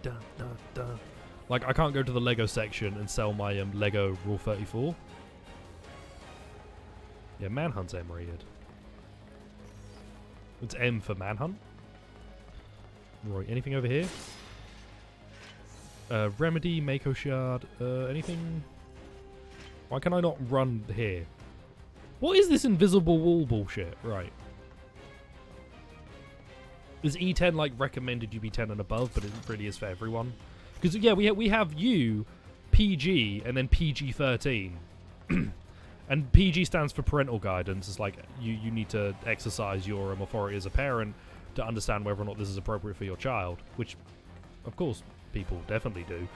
Dun, dun, dun. Like, I can't go to the Lego section and sell my Lego Rule 34. Yeah, Manhunt's M-rated. It's M for Manhunt. Right, anything over here? Remedy, Mako Shard, anything? Why can I not run here? What is this invisible wall bullshit? Right. Is E10 like recommended you be 10 and above, but it really is for everyone? Because yeah, we have you, PG, and then PG-13. And PG stands for parental guidance. It's like you need to exercise your authority as a parent to understand whether or not this is appropriate for your child, which, of course, people definitely do.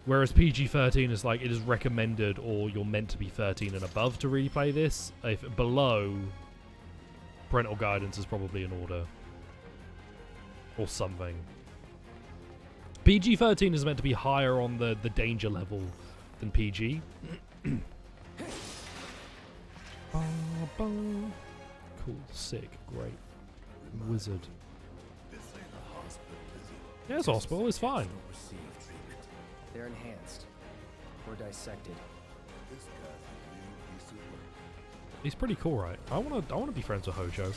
Whereas PG-13 is like, it is recommended or you're meant to be 13 and above to really play this. If below, parental guidance is probably in order. Or something. PG-13 is meant to be higher on the danger level than PG. Cool, sick, great. Wizard. Yeah, it's hospital, it's fine. They're enhanced. Or dissected. He's pretty cool, right? I wanna be friends with Hojo.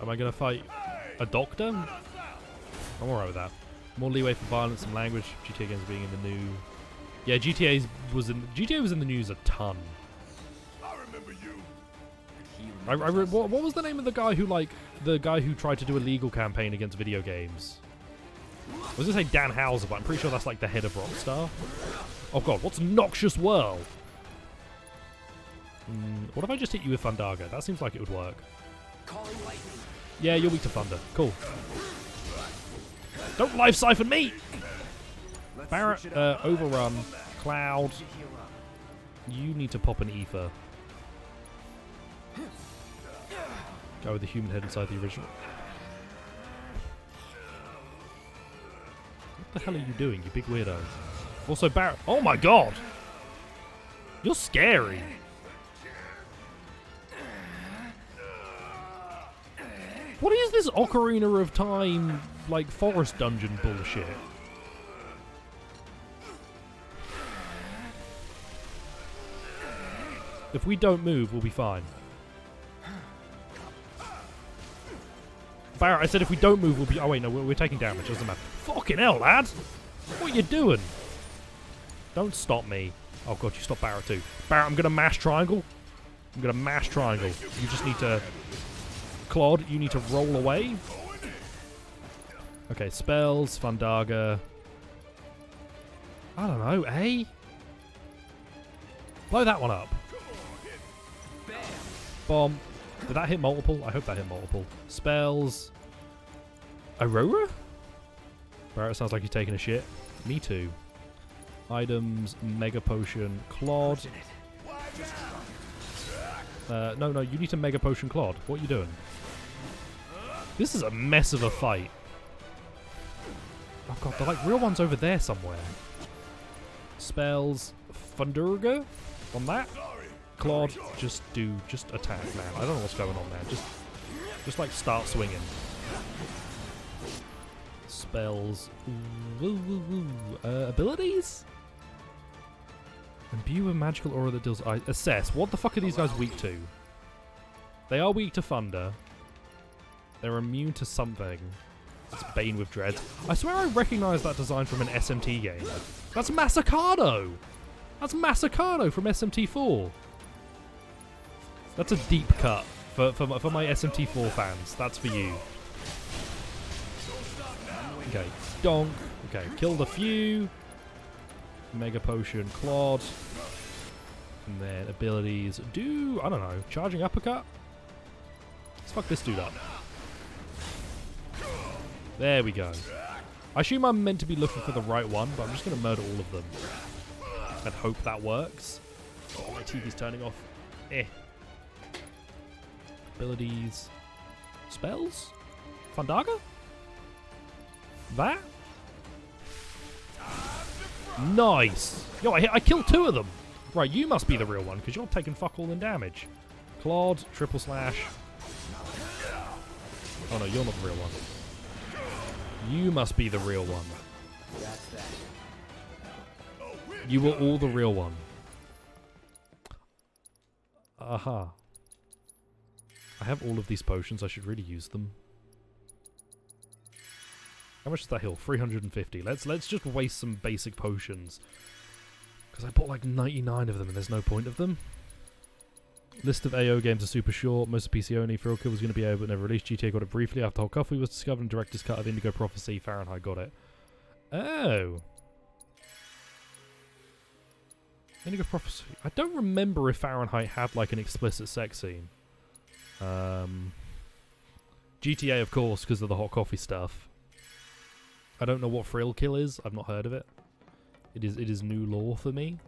Am I gonna fight a doctor? I'm alright with that. More leeway for violence and language. GTA games being in the new. Yeah, GTA was in the news a ton. I remember you. What was the name of the guy who tried to do a legal campaign against video games? I was gonna say Dan Houser, but I'm pretty sure that's like the head of Rockstar. Oh god, what's Noxious Whirl? What if I just hit you with Thundaga? That seems like it would work. Yeah, you're weak to thunder. Cool. Don't life siphon me! Barrett, overrun. Cloud. You need to pop an ether. Go with the human head inside the original. What the hell are you doing, you big weirdo? Also, Barrett. Oh my god! You're scary. What is this Ocarina of Time, like, forest dungeon bullshit? If we don't move, we'll be fine. Barrett, I said if we don't move, we'll be... Oh, wait, no, we're taking damage. Doesn't matter. Fucking hell, lad! What are you doing? Don't stop me. Oh, God, you stopped Barrett, too. Barrett, I'm going to mash triangle. I'm going to mash triangle. You just need to... Claude, you need to roll away. Okay, spells, Thundaga. I don't know, eh? Blow that one up. Bomb. Did that hit multiple? I hope that hit multiple. Spells. Aurora? Barrett sounds like he's taking a shit. Me too. Items, Mega Potion, Claude. No, you need to Mega Potion Claude. What are you doing? This is a mess of a fight. Oh god, they're like real ones over there somewhere. Spells. Thunderga on that. Claude, just attack, man. I don't know what's going on there. Just like start swinging. Spells. Woo, woo, woo. Abilities? Imbue with magical aura that deals. Assess. What the fuck are these guys weak to? They are weak to thunder. They're immune to something. It's Bane with dreads. I swear I recognize that design from an SMT game. That's Masakado! That's Masakado from SMT4. That's a deep cut for my SMT4 fans. That's for you. Okay, donk. Okay, killed a few. Mega Potion, Claude. And then abilities. I don't know, charging uppercut? Let's fuck this dude up. There we go. I assume I'm meant to be looking for the right one, but I'm just going to murder all of them. And hope that works. Oh, my TV's turning off. Abilities. Spells? Fandaga? That? Nice! Yo, I killed 2 of them! Right, you must be the real one, because you're taking fuck all in damage. Claude, triple slash. Oh no, you're not the real one. You must be the real one. You were all the real one. Aha. I have all of these potions, I should really use them. How much is that heal? 350. Let's just waste some basic potions. Because I bought like 99 of them and there's no point of them. List of AO games are super short. Most are PC only. Thrill Kill was going to be AO but never released. GTA got it briefly after Hot Coffee was discovered and Director's Cut of Indigo Prophecy. Fahrenheit got it. Oh. Indigo Prophecy. I don't remember if Fahrenheit had like an explicit sex scene. GTA of course because of the Hot Coffee stuff. I don't know what Thrill Kill is. I've not heard of it. It is new lore for me.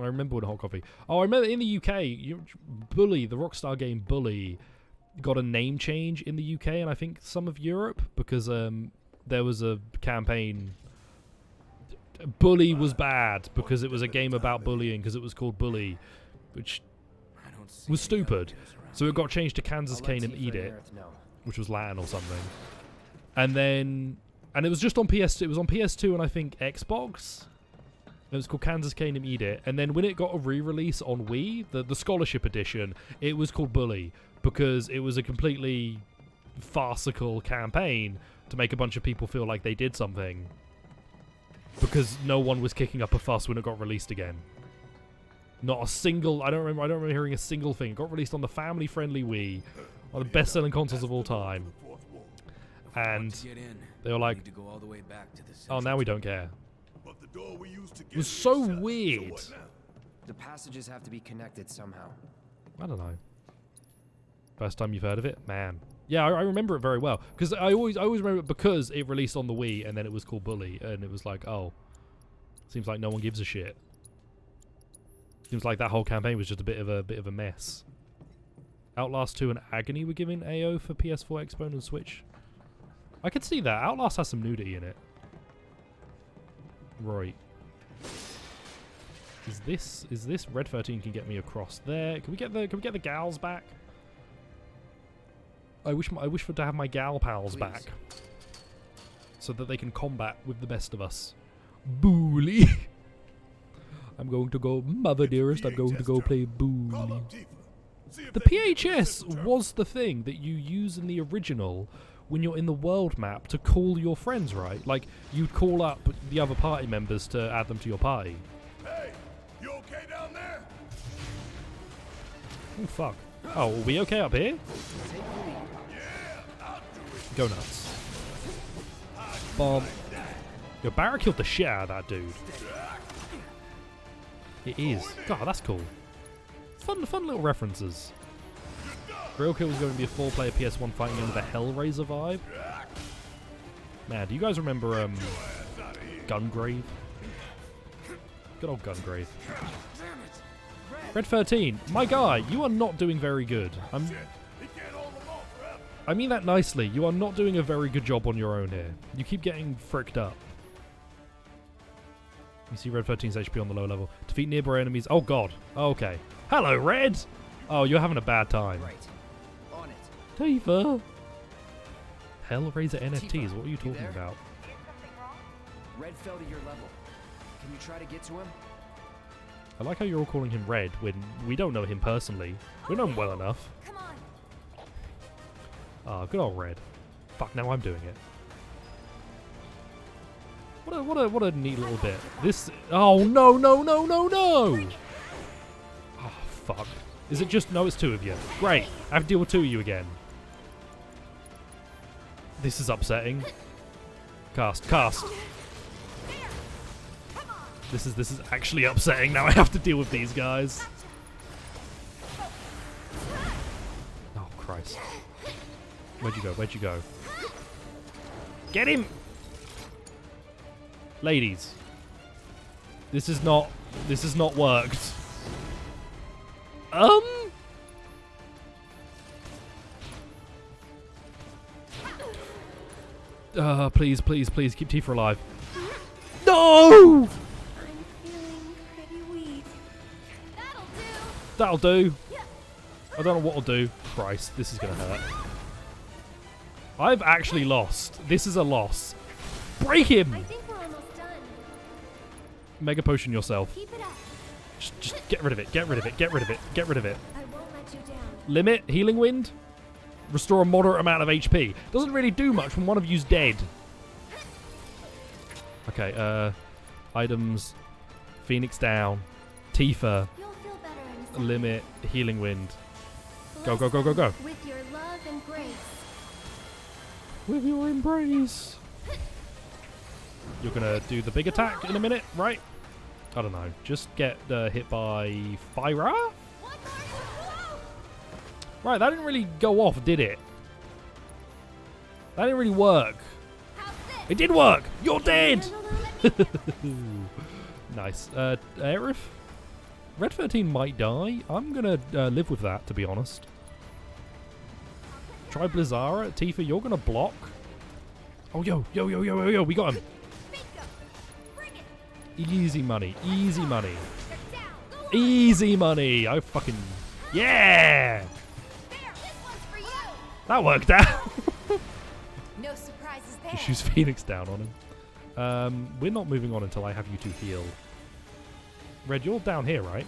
I remember when Hot Coffee. Oh, I remember in the UK, Bully, the Rockstar game Bully, got a name change in the UK and I think some of Europe because there was a campaign. Bully was bad because it was a game about bullying because it was called Bully, which was stupid. So it got changed to Kansas Cane and Eat It, which was Latin or something. And then, and it was just on PS2. It was on PS2 and I think Xbox. It was called Kansas Cane and Eat It. And then when it got a re-release on Wii, the Scholarship Edition, it was called Bully because it was a completely farcical campaign to make a bunch of people feel like they did something because no one was kicking up a fuss when it got released again. Not a single. I don't remember hearing a single thing. It got released on the family-friendly Wii, one of the best-selling consoles of all time, and they were like, "Oh, now we don't care." It was so weird. The passages have to be connected somehow. I don't know. First time you've heard of it, man. Yeah, I remember it very well because I always remember it because it released on the Wii and then it was called Bully and it was like, oh, seems like no one gives a shit. Seems like that whole campaign was just a bit of a mess. Outlast 2 and Agony were giving AO for PS4, Xbox, and Switch. I could see that. Outlast has some nudity in it. Right. Is this Red 13 can get me across there? Can we get the gals back? I wish to have my gal pals back, so that they can combat with the best of us. Bully. I'm going to go, mother dearest. I'm going to go play Bully. The PHS was the thing that you use in the original when you're in the world map to call your friends, right? Like you'd call up the other party members to add them to your party. Hey, you okay down there? Oh fuck. Oh, are we okay up here? Go nuts. Bomb. Yo, Barra killed the shit out of that dude. It is. God, that's cool. Fun little references. Real Kill was going to be a 4-player PS1 fighting game with a Hellraiser vibe. Man, do you guys remember Gungrave? Good old Gungrave. Red 13, my guy, you are not doing very good. I mean that nicely. You are not doing a very good job on your own here. You keep getting fricked up. You see Red 13's HP on the lower level. Defeat nearby enemies. Oh god. Okay. Hello, Red! Oh, you're having a bad time. Right. On it. Tifa! Hellraiser NFTs, Tifa, what are you you talking there? about? Red fell to your level. Can you try to get to him? I like how you're all calling him Red when we don't know him personally. We know him well enough. Come on. Ah, good old Red. Fuck, now I'm doing it. What a neat little bit. This. Oh no no no no no! Oh fuck. Is it just no? It's two of you. Great. I have to deal with two of you again. This is upsetting. Cast. This is actually upsetting. Now I have to deal with these guys. Oh Christ. Where'd you go? Get him! Ladies. This is not worked. Please keep Tifa alive. No! I'm feeling pretty weak. That'll do. I don't know what'll do. Christ, this is gonna hurt. I've actually lost. This is a loss. Break him! I think we're almost done. Mega potion yourself. Keep it up. Just get rid of it. Get rid of it. I won't let you down. Limit. Healing wind. Restore a moderate amount of HP. Doesn't really do much when one of you's dead. Okay, items. Phoenix down. Tifa. You'll feel better in a second. Limit. Healing wind. Go. With your love and grace. With your embrace. You're gonna do the big attack in a minute, right? I don't know. Just get hit by fire. Right, that didn't really go off, did it? That didn't really work. It did work! You're dead! Nice. Aerith? Red 13 might die. I'm gonna live with that, to be honest. Try Blizzara. Tifa, you're gonna block. Oh, yo, we got him. Easy money. I fucking... Yeah! That worked out. No surprises there. Shoots Phoenix down on him. We're not moving on until I have you two heal. Red, you're down here, right?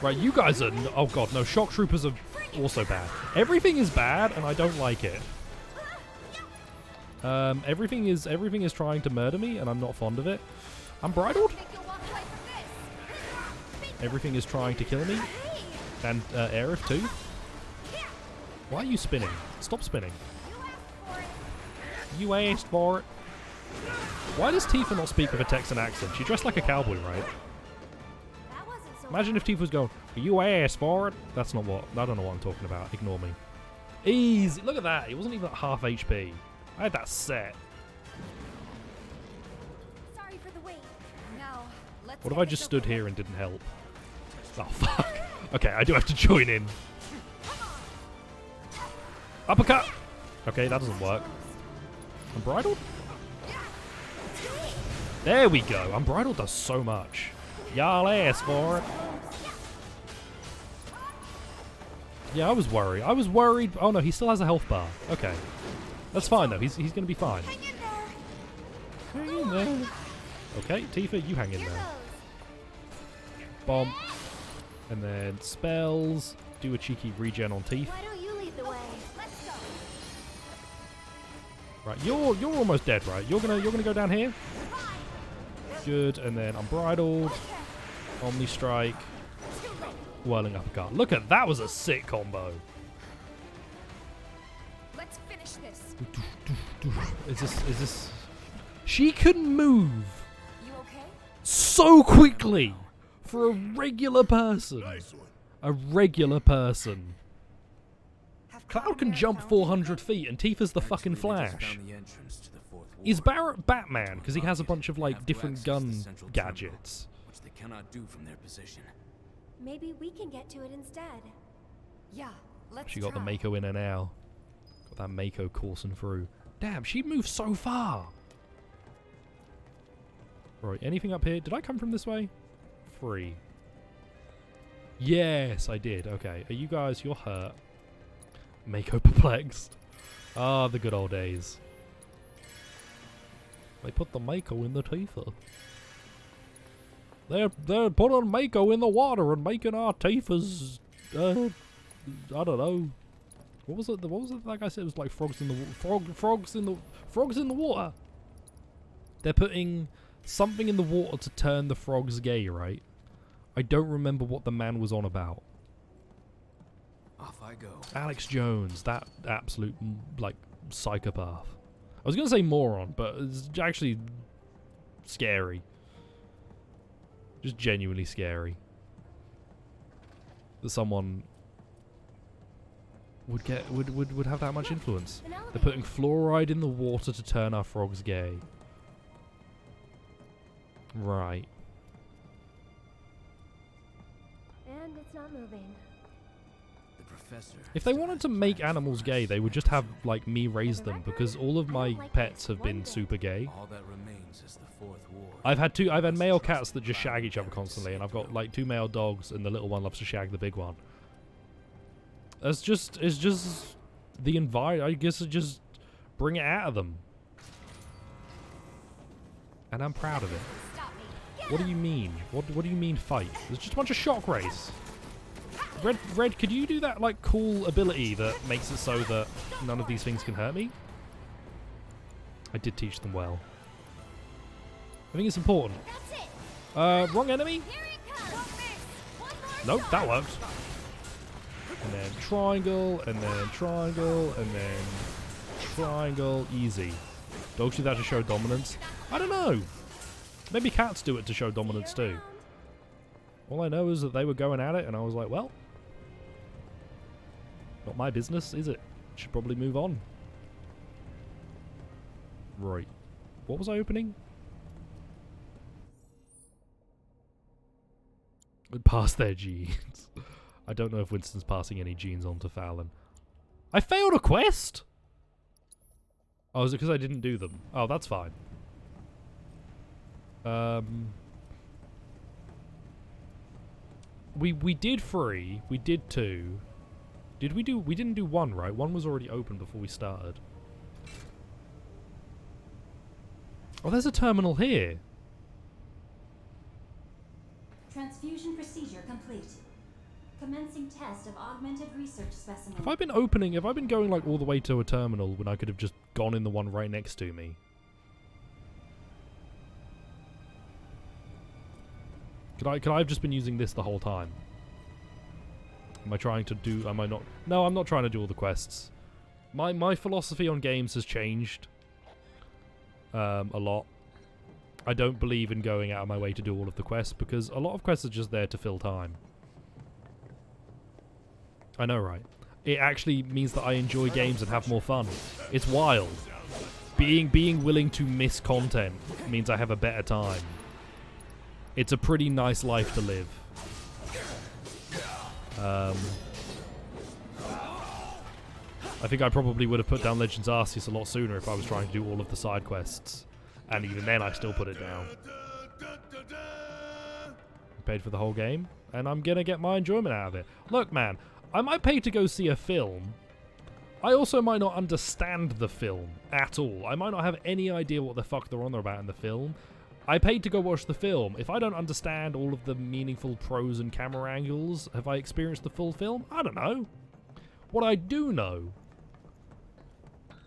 Right, you guys are... Oh god, no. Shock Troopers are also bad. Everything is bad, and I don't like it. Everything is trying to murder me, and I'm not fond of it. I'm bridled. Everything is trying to kill me. And Aerith too. Why are you spinning? Stop spinning. You asked for it. Why does Tifa not speak with a Texan accent? She dressed like a cowboy, right? Imagine if Tifa was going, you asked for it. That's not what... I don't know what I'm talking about. Ignore me. Easy. Look at that. It wasn't even at half HP. I had that set. Sorry for the wait. Now, let's What if I just stood here and didn't help? Oh, fuck. Okay, I do have to join in. Uppercut! Okay, that doesn't work. Unbridled? There we go. Unbridled does so much. Y'all asked for it. Yeah, I was worried. Oh, no, he still has a health bar. Okay. That's fine, though. He's going to be fine. Hang in there. Okay, Tifa, you hang in there. Bomb. And then spells. Do a cheeky regen on Tifa. Why don't you lead the way? Let's go. Right, you're almost dead, right? You're gonna go down here. Good, and then Unbridled. Omni Strike. Whirling Uppercut. Look at that, was a sick combo. Let's finish this. Is this? She can move You okay? so quickly for a regular person. Nice one. A regular person. Have Cloud can jump 400 feet, and Tifa's the fucking Flash. Is Barrett Batman because he has a bunch of like different gun gadgets? Which they cannot do from their position. Maybe we can get to it instead. Yeah, let's She got the try. Mako in her now. Got that Mako coursing through. Damn, she moves so far. Right, anything up here? Did I come from this way? Free. Yes, I did. Okay, are you guys... You're hurt. Mako perplexed. Ah, the good old days. They put the Mako in the Tifa. They're putting Mako in the water and making our Tifas... I don't know. What was it? What was it that guy said? It was like frogs in the frogs in the water. They're putting something in the water to turn the frogs gay, right? I don't remember what the man was on about. Off I go. Alex Jones, that absolute like psychopath. I was gonna say moron, but it's actually scary. Just genuinely scary. That someone would have that much influence. They're putting fluoride in the water to turn our frogs gay. Right. And it's not moving. The professor. If they wanted to make animals gay, they would just have like me raise them, because all of my pets have been super gay. All that remains is the fourth ward. I've had male cats that just shag each other constantly, and I've got like 2 male dogs, and the little one loves to shag the big one. It's just the environment. I guess it just bring it out of them, and I'm proud of it. What do you mean? What do you mean fight? There's just a bunch of shock rays. Red, could you do that like cool ability that makes it so that none of these things can hurt me? I did teach them well. I think it's important. Wrong enemy? Nope, that worked. And then triangle, and then triangle, and then triangle. Easy. Dogs do that to show dominance? I don't know. Maybe cats do it to show dominance too. All I know is that they were going at it, and I was like, well, not my business, is it? Should probably move on. Right. What was I opening? Pass their genes. I don't know if Winston's passing any genes on to Fallon. I failed a quest? Oh, is it because I didn't do them? Oh, that's fine. We did 3. We did 2. Did we do... We didn't do 1, right? 1 was already open before we started. Oh, there's a terminal here. Transfusion procedure complete. Commencing test of augmented research specimen. Have I been going like all the way to a terminal when I could have just gone in the one right next to me? Could I have just been using this the whole time? Am I trying to do... Am I not... No, I'm not trying to do all the quests. My philosophy on games has changed. A lot. I don't believe in going out of my way to do all of the quests, because a lot of quests are just there to fill time. I know, right? It actually means that I enjoy games and have more fun. It's wild. Being willing to miss content means I have a better time. It's a pretty nice life to live. I think I probably would have put down Legends Arceus a lot sooner if I was trying to do all of the side quests. And even then, I still put it down. I paid for the whole game, and I'm gonna get my enjoyment out of it. Look, man, I might pay to go see a film. I also might not understand the film at all. I might not have any idea what the fuck they're on about in the film. I paid to go watch the film. If I don't understand all of the meaningful pros and camera angles, have I experienced the full film? I don't know. What I do know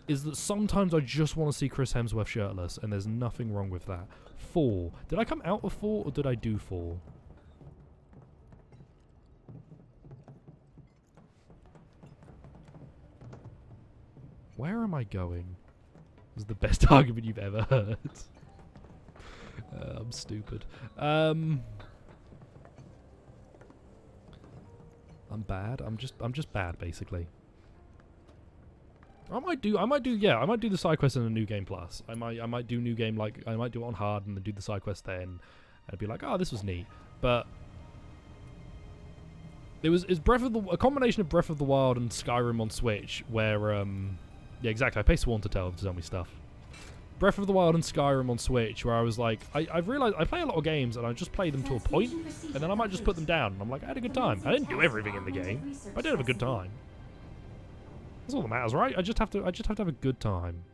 is that sometimes I just want to see Chris Hemsworth shirtless, and there's nothing wrong with that. 4. Did I come out of 4, or did I do 4? Where am I going? This is the best argument you've ever heard. I'm stupid. I'm bad. I'm just bad, basically. I might do the side quest in a New Game Plus. I might do New Game, like, I might do it on hard and then do the side quest then, and I'd be like, oh, this was neat. But it's a combination of Breath of the Wild and Skyrim on Switch, where yeah, exactly. I pay Sworn to tell me stuff. Breath of the Wild and Skyrim on Switch, where I was like, I've realized I play a lot of games and I just play them to a point, and then I might just put them down. And I'm like, I had a good time. I didn't do everything in the game. I did have a good time. That's all that matters, right? I just have to have a good time.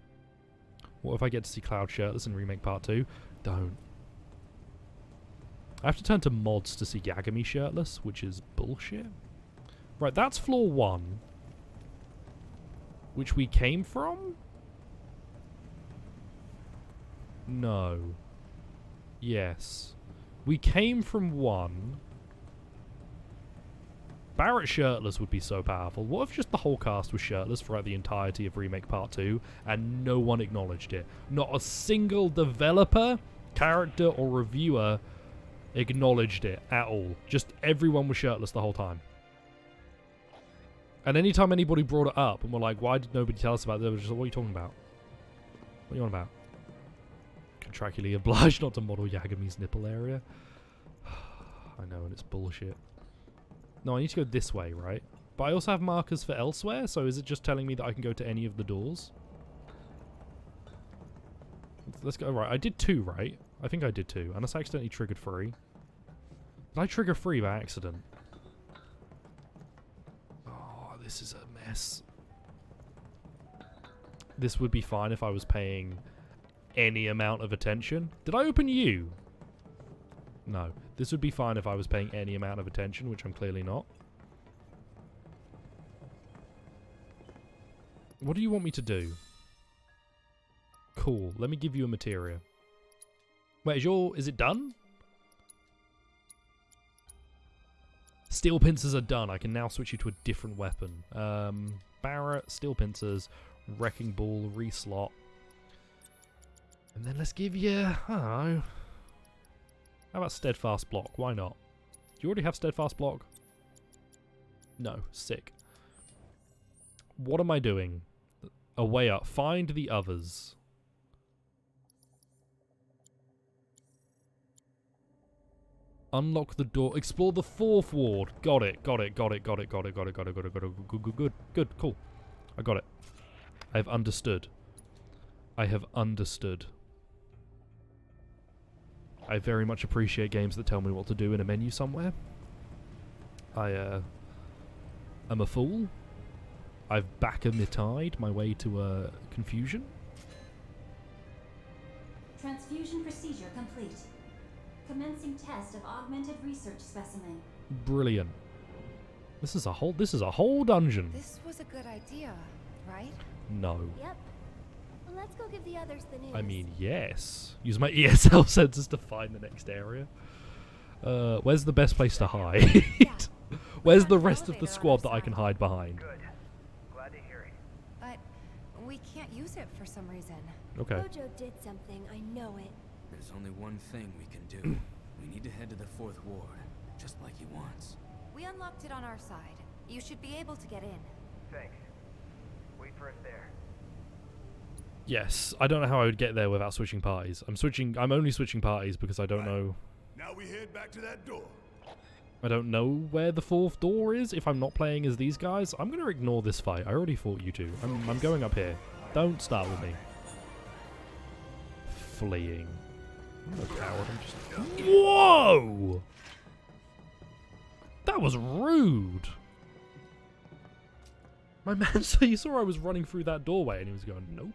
What if I get to see Cloud shirtless in Remake Part 2? Don't. I have to turn to mods to see Yagami shirtless, which is bullshit. Right, that's floor 1. Which we came from? No. Yes. We came from 1. Barrett shirtless would be so powerful. What if just the whole cast was shirtless throughout the entirety of Remake Part 2 and no one acknowledged it? Not a single developer, character, or reviewer acknowledged it at all. Just everyone was shirtless the whole time. And anytime anybody brought it up and were like, why did nobody tell us about it? They were just like, what are you talking about? What are you on about? Contractually obliged not to model Yagami's nipple area. I know, and it's bullshit. No, I need to go this way, right? But I also have markers for elsewhere, so is it just telling me that I can go to any of the doors? Let's go. Right, I did 2, right? I think I did 2. Unless I accidentally triggered 3. Did I trigger 3 by accident? Oh, this is a mess. This would be fine if I was paying any amount of attention. Did I open you? No. This would be fine if I was paying any amount of attention, which I'm clearly not. What do you want me to do? Cool. Let me give you a materia. Wait, is it done? Steel pincers are done. I can now switch you to a different weapon. Barrett, steel pincers, wrecking ball, reslot. And then let's give you, I don't know. How about steadfast block? Why not? Do you already have steadfast block? No. Sick. What am I doing? A way up. Find the others. Unlock the door. Explore the 4th ward. Got it. Got it. Got it. Got it. Got it. Got it. Got it. Got it. Got it. Good. Good. Good. Good. Cool. I got it. I have understood. I have understood. I very much appreciate games that tell me what to do in a menu somewhere. I am a fool. I've back-a-mitide my way to confusion. Transfusion procedure complete. Commencing test of augmented research specimen. Brilliant. This is a whole dungeon. This was a good idea, right? No. Yep. Well, let's go give the others the news. I mean, yes. Use my ESL sensors to find the next area. Where's the best place to hide? Where's the rest of the squad that I can hide behind? Good. Glad to hear it. But we can't use it for some reason. Okay. Hojo did something, I know it. There's only one thing we can do. We need to head to the 4th ward, just like he wants. We unlocked it on our side. You should be able to get in. Thanks. Wait for us there. Yes, I don't know how I would get there without switching parties. I'm only switching parties because I don't know. Now we head back to that door. I don't know where the 4th door is if I'm not playing as these guys. I'm going to ignore this fight. I already fought you two. I'm going up here. Don't start with me. Fleeing. I'm no coward. I'm just... Whoa! That was rude. My man, so you saw I was running through that doorway and he was going, nope.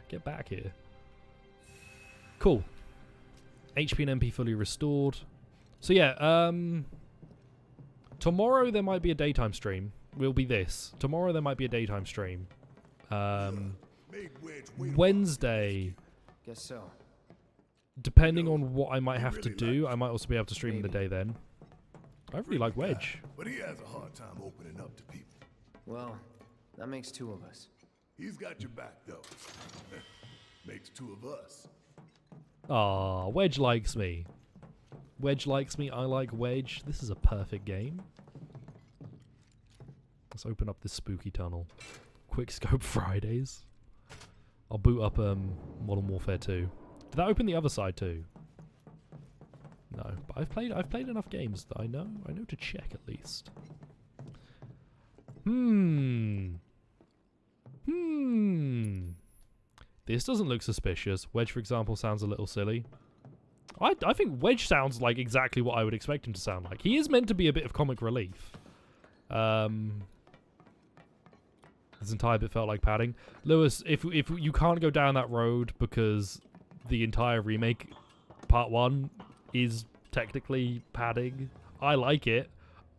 Get back here. Cool. HP and MP fully restored. So yeah, tomorrow there might be a daytime stream. Will be this. Tomorrow there might be a daytime stream. Wednesday, Guess so. depending on what I might have to do, I might also be able to stream in the day then. I really like Wedge. But he has a hard time opening up to people. Well, that makes 2 of us. He's got your back, though. Makes 2 of us. Aw, Wedge likes me. Wedge likes me, I like Wedge. This is a perfect game. Let's open up this spooky tunnel. Quick scope Fridays. I'll boot up Modern Warfare 2. Did that open the other side too? No, but I've played enough games that I know to check at least. This doesn't look suspicious. Wedge, for example, sounds a little silly. I think Wedge sounds like exactly what I would expect him to sound like. He is meant to be a bit of comic relief. This entire bit felt like padding. Lewis, if you can't go down that road because the entire remake part 1 is technically padding, I like it.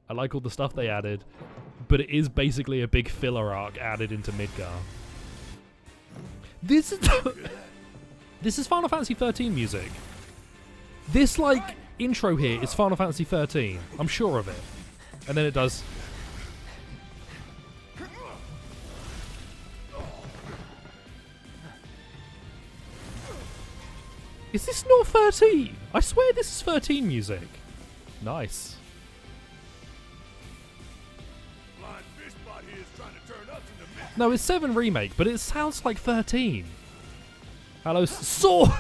I like all the stuff they added, but it is basically a big filler arc added into Midgar. This is this is Final Fantasy 13 music. This like intro here is Final Fantasy 13. I'm sure of it. And then it does. Is this not 13? I swear this is 13 music. Nice. No, it's 7 Remake, but it sounds like 13. Hello, Sword!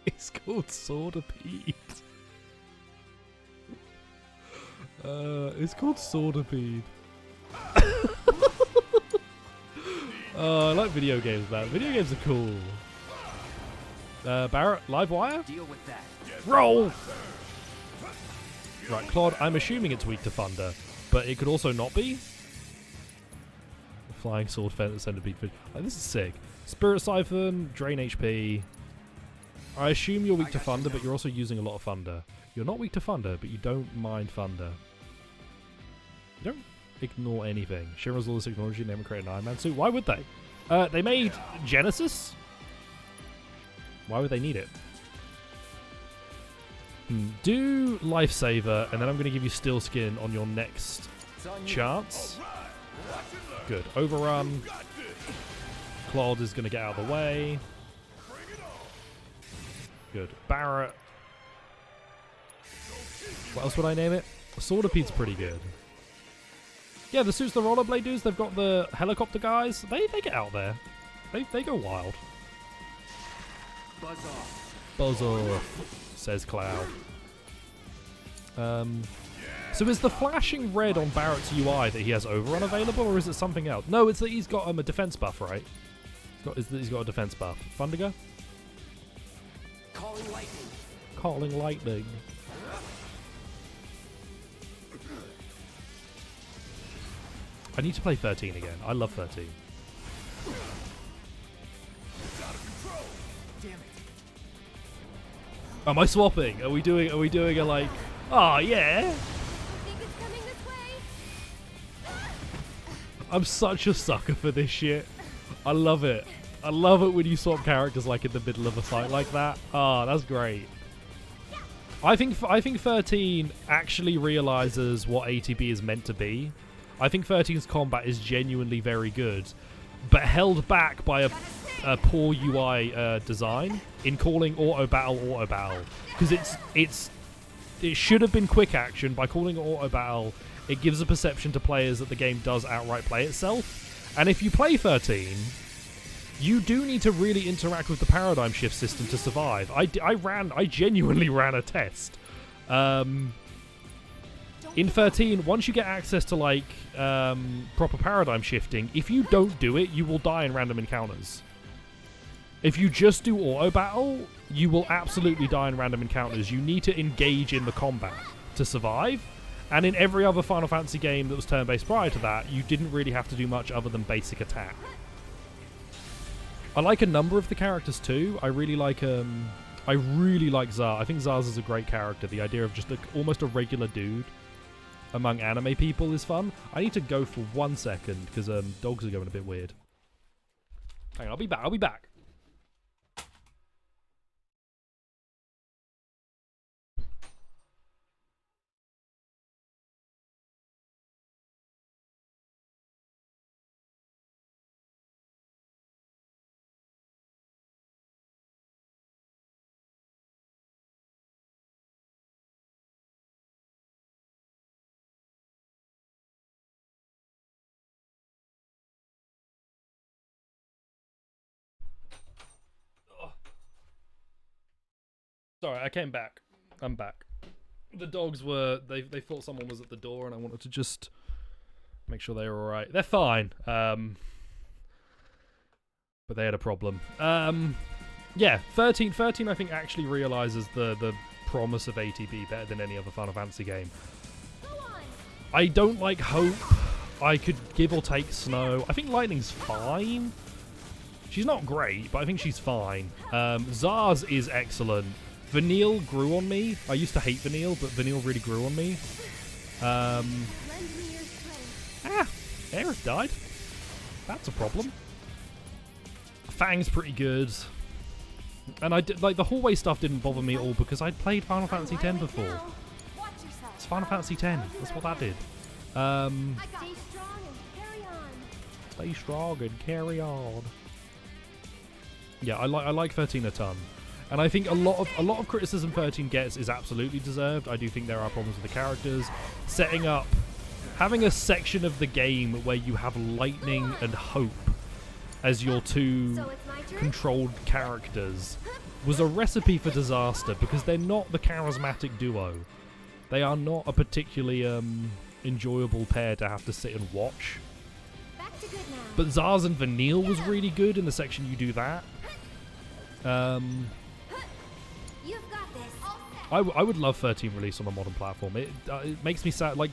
It's called Swordipede. It's called Swordipede. I like video games, man. Video games are cool. Barrett, live wire? Deal with that. Roll! Right, Claude, I'm assuming it's weak to thunder, but it could also not be. Flying sword fence centipede fish. Like, this is sick. Spirit Siphon, drain HP. I assume you're weak to thunder, but you're also using a lot of thunder. You're not weak to thunder, but you don't mind thunder. You don't ignore anything. Shinra's all this technology and they haven't created an Iron Man suit. Why would they? They made Genesis? Why would they need it? Do Lifesaver, and then I'm going to give you Steel Skin on your next chance. Good. Overrun. Claude is going to get out of the way. Good. Barrett. What else would I name it? Swordipede's pretty good. Yeah, the suits the rollerblade dudes, they've got the helicopter guys. They get out there. They go wild. Buzz off. Buzz off, says Cloud. So is the flashing red on Barrett's UI that he has Overrun available, or is it something else? No, it's that he's got a defense buff, right? He's got a defense buff. Thunderga? Calling lightning. Calling lightning. I need to play 13 again. I love 13. Damn it. Am I swapping? Are we doing a like, oh yeah? I think it's coming this way. I'm such a sucker for this shit. I love it. I love it when you swap characters like in the middle of a fight like that. Ah, that's great. I think 13 actually realizes what ATB is meant to be. I think 13's combat is genuinely very good, but held back by a poor UI design in calling auto battle, because it should have been quick action. By calling it auto battle, it gives a perception to players that the game does outright play itself. And if you play 13, you do need to really interact with the paradigm shift system to survive. I genuinely ran a test. In 13, once you get access to like proper paradigm shifting, if you don't do it, you will die in random encounters. If you just do auto battle, you will absolutely die in random encounters. You need to engage in the combat to survive. And in every other Final Fantasy game that was turn-based prior to that, you didn't really have to do much other than basic attack. I like a number of the characters too. I really like Zar. I think Zaz is a great character. The idea of just almost a regular dude among anime people is fun. I need to go for 1 second because dogs are going a bit weird. Hang on, I'll be back. Sorry, I came back. I'm back. The dogs were... They thought someone was at the door and I wanted to just Make sure they're all right. They're fine. But they had a problem. Yeah, 13 I think actually realizes the promise of ATB better than any other Final Fantasy game. I don't like Hope. I could give or take Snow. I think Lightning's fine. She's not great, but I think she's fine. Zars is excellent. Vanille grew on me. I used to hate Vanille, but Vanille really grew on me. Aerith died. That's a problem. Fang's pretty good. And I did, like, the hallway stuff didn't bother me at all because I'd played Final Fantasy X before. It's Final Fantasy X. That's what that did. Stay strong and carry on. Yeah, I like 13 a ton. And I think a lot of criticism 13 gets is absolutely deserved. I do think there are problems with the characters. Having a section of the game where you have Lightning and Hope as your two controlled characters was a recipe for disaster because they're not the charismatic duo. They are not a particularly enjoyable pair to have to sit and watch. But Zars and Vanille was really good in the section you do that. I would love 13 release on a modern platform. It makes me sad. Like,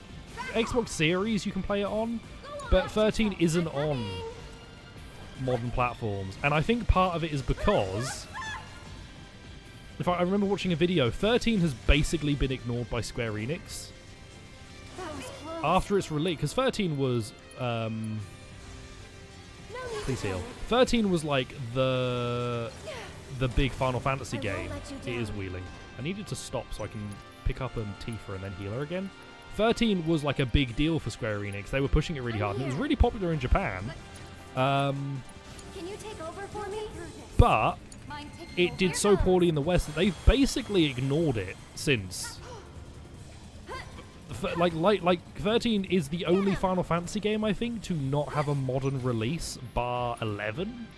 Xbox Series you can play it on, but 13 isn't on modern platforms. And I think part of it is because, if I remember watching a video, 13 has basically been ignored by Square Enix after its release. Because 13 was, please heal. 13 was like the big Final Fantasy game. It is wheeling. I needed to stop so I can pick up Tifa and then heal her again. 13 was like a big deal for Square Enix. They were pushing it really hard. And it was really popular in Japan. Can you take over for me? But it did so poorly in the West that they've basically ignored it since. Like 13 is the only Final Fantasy game, I think, to not have a modern release, bar 11.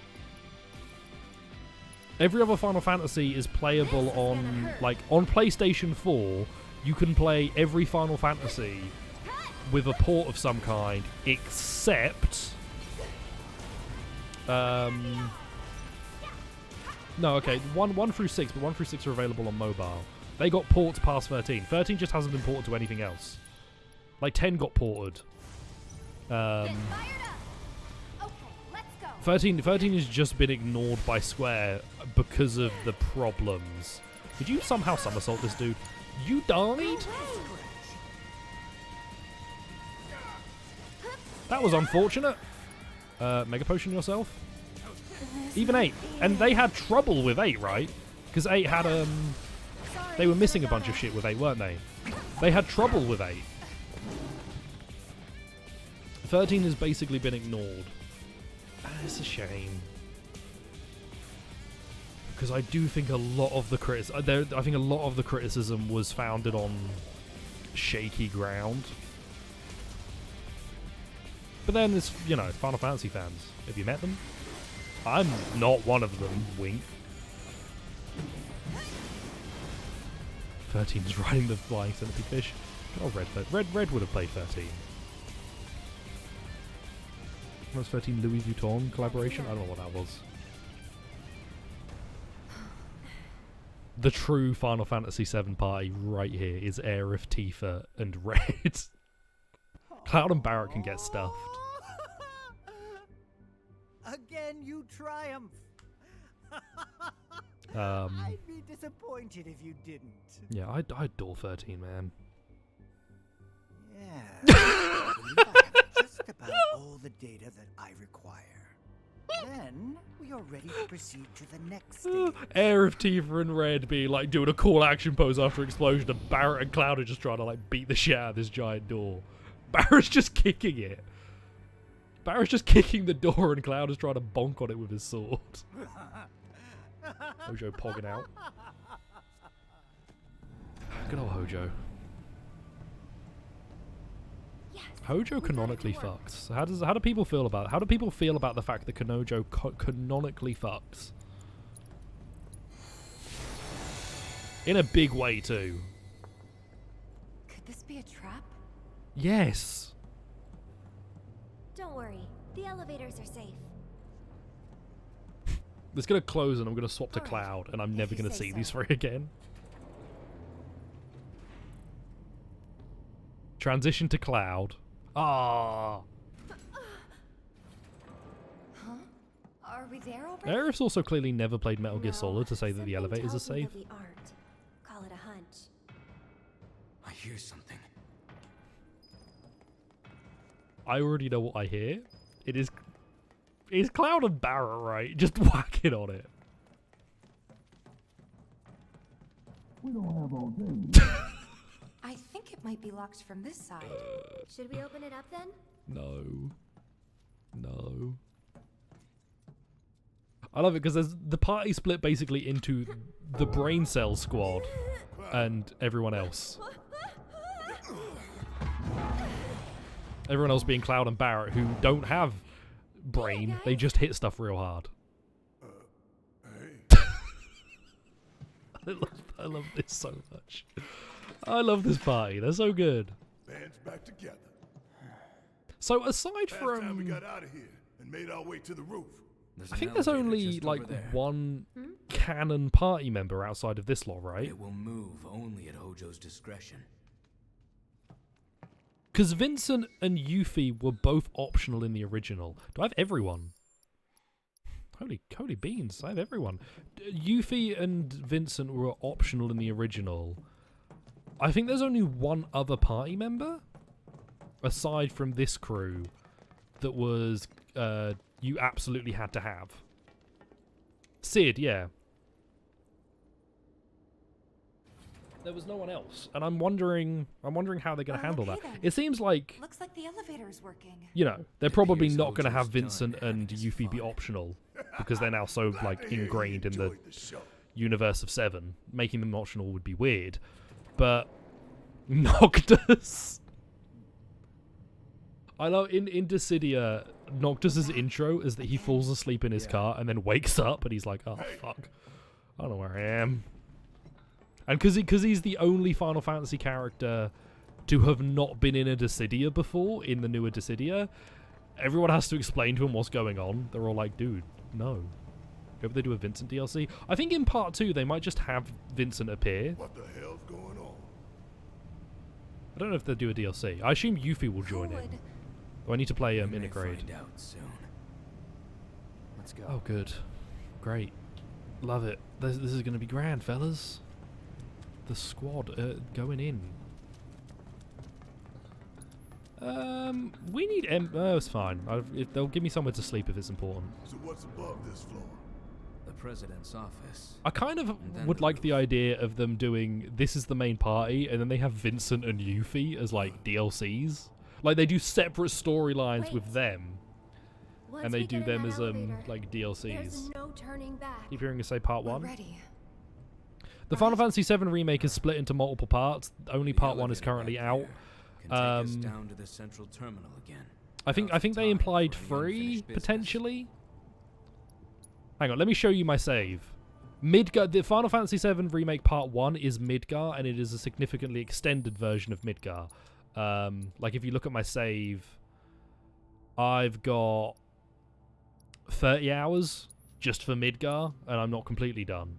Every other Final Fantasy is playable on PlayStation 4. You can play every Final Fantasy with a port of some kind, except no, okay, 1 through 6, but 1 through 6 are available on mobile. They got ports past 13. 13 just hasn't been ported to anything else. Like 10 got ported. 13 has just been ignored by Square because of the problems. Did you somehow somersault this dude? You died? That was unfortunate. Mega Potion yourself. Even 8. And they had trouble with 8, right? Because 8 had, they were missing a bunch of shit with 8, weren't they? They had trouble with 8. 13 has basically been ignored. It's a shame. Because I do think a lot of the criticism was founded on shaky ground. But then there's, Final Fantasy fans. Have you met them? I'm not one of them, wink. 13's riding the flying centipede fish. Oh, Red would have played 13. What was 13 Louis Vuitton collaboration? I don't know what that was. The true Final Fantasy VII party right here is Aerith, Tifa, and Red. Cloud and Barrett can get stuffed. Again, you triumph. I'd be disappointed if you didn't. Yeah, I adore 13, man. Yeah. I believe I have just about all the data that I require. Then we are ready to proceed to the next stage. Aerith, Tifa, and Red be like doing a cool action pose after explosion, and Barrett and Cloud are just trying to like beat the shit out of this giant door. Barrett's just kicking it. Barrett's just kicking the door, and Cloud is trying to bonk on it with his sword. Hojo pogging out. Good old Hojo. Hojo canonically fucks. How do people feel about it? How do people feel about the fact that Hojo canonically fucks? In a big way too. Could this be a trap? Yes. Don't worry. The elevators are safe. It's gonna close and I'm gonna swap to Alright, Cloud, and I'm if never you gonna say see these so. three again. Transition to Cloud. Ah. Huh? Are we there already? Aerith's also clearly never played Metal Gear No, Solid to say that the something elevators are tells me safe. that we aren't. Call it a hunch. I hear something. I already know what I hear. It's Cloud and Barrett, right? Just whack it on it. We don't have all day. I think it might be locked from this side. Should we open it up then? No. No. I love it because there's the party split basically into the brain cell squad and everyone else. Everyone else being Cloud and Barrett, who don't have brain, they just hit stuff real hard. Hey. I love this so much. I love this party. They're so good. Band's back together. So aside Last time we from, got out of here and made our way to the roof. I think there's only like one canon party member outside of this lot, right? It will move only at Hojo's discretion. Because Vincent and Yuffie were both optional in the original. Do I have everyone? Holy beans, I have everyone. Yuffie and Vincent were optional in the original. I think there's only one other party member, aside from this crew, that was you absolutely had to have. Sid, yeah. There was no one else, and I'm wondering how they're going to handle that. Okay then. It seems like, Looks like the elevator's working. you know, they're probably appears not going to have Hojo's done Vincent having and his Yuffie be fun. optional because they're now so like Glad to hear you ingrained in the enjoyed the show. universe of Seven. Making them optional would be weird, but Noctis. I love in Dissidia, Noctis's intro is that he falls asleep in his car and then wakes up and he's like, "Oh fuck, I don't know where I am." And because he's the only Final Fantasy character to have not been in a Dissidia before, in the newer Dissidia, everyone has to explain to him what's going on. They're all like, "Dude, no." Hope they do a Vincent DLC. I think in part 2 they might just have Vincent appear. What the hell's going on? I don't know if they'll do a DLC. I assume Yuffie will join in. Oh, I need to play We may Integrate. find out soon. Let's go. Oh, good. Great. Love it. This is going to be grand, fellas. The squad going in. We need oh, it's fine. They'll give me somewhere to sleep if it's important. So what's above this floor? The president's office. I kind of then would the like the idea of them doing this is the main party, and then they have Vincent and Yuffie as like DLCs. Like they do separate storylines with them, Once and they we do get in them that as elevator, like DLCs. There's no turning back. Keep hearing us say part We're 1. ready. The Final Fantasy VII Remake is split into multiple parts. Only The part 1 is elevator currently back out. there can take us down to the central terminal again. I think Now's the they time implied for any free unfinished business. potentially. Hang on, let me show you my save. Midgar. The Final Fantasy VII Remake Part 1 is Midgar, and it is a significantly extended version of Midgar. Like if you look at my save, I've got 30 hours just for Midgar, and I'm not completely done.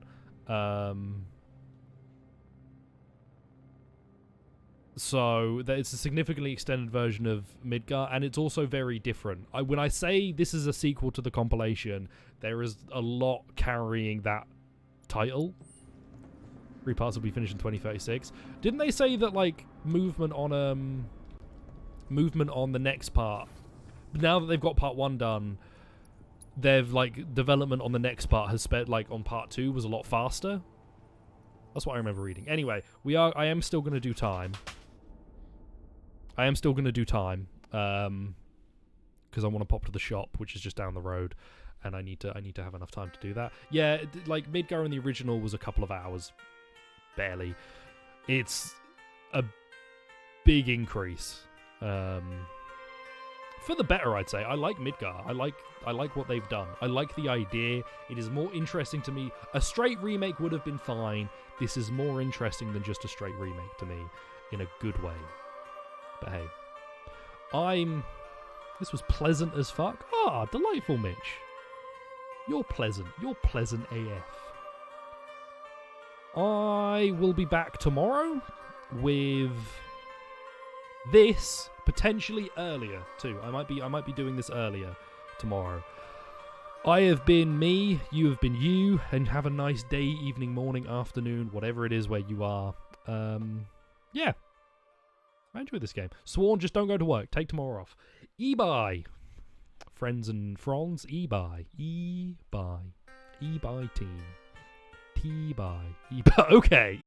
So it's a significantly extended version of Midgar, and it's also very different. When I say this is a sequel to the compilation, there is a lot carrying that title. 3 parts will be finished in 2036. Didn't they say that like movement on the next part? Now that they've got part 1 done, they've like development on the next part has sped like on part 2 was a lot faster. That's what I remember reading. Anyway, I am still going to do time. Because I want to pop to the shop, which is just down the road, and I need to have enough time to do that. Yeah, like Midgar in the original was a couple of hours, barely. It's a big increase. For the better, I'd say. I like Midgar. I like what they've done. I like the idea. It is more interesting to me. A straight remake would have been fine. This is more interesting than just a straight remake to me, in a good way. But hey, I'm This was pleasant as fuck. Ah, delightful, Mitch. You're pleasant. You're pleasant AF. I will be back tomorrow with this, potentially earlier too. I might be doing this earlier tomorrow. I have been me, you have been you, and have a nice day, evening, morning, afternoon, whatever it is where you are. Yeah. I enjoyed this game. Sworn, just don't go to work. Take tomorrow off. E-buy. Friends and fronds, e-buy. E-buy. E-buy team. T-buy. E-buy. Okay.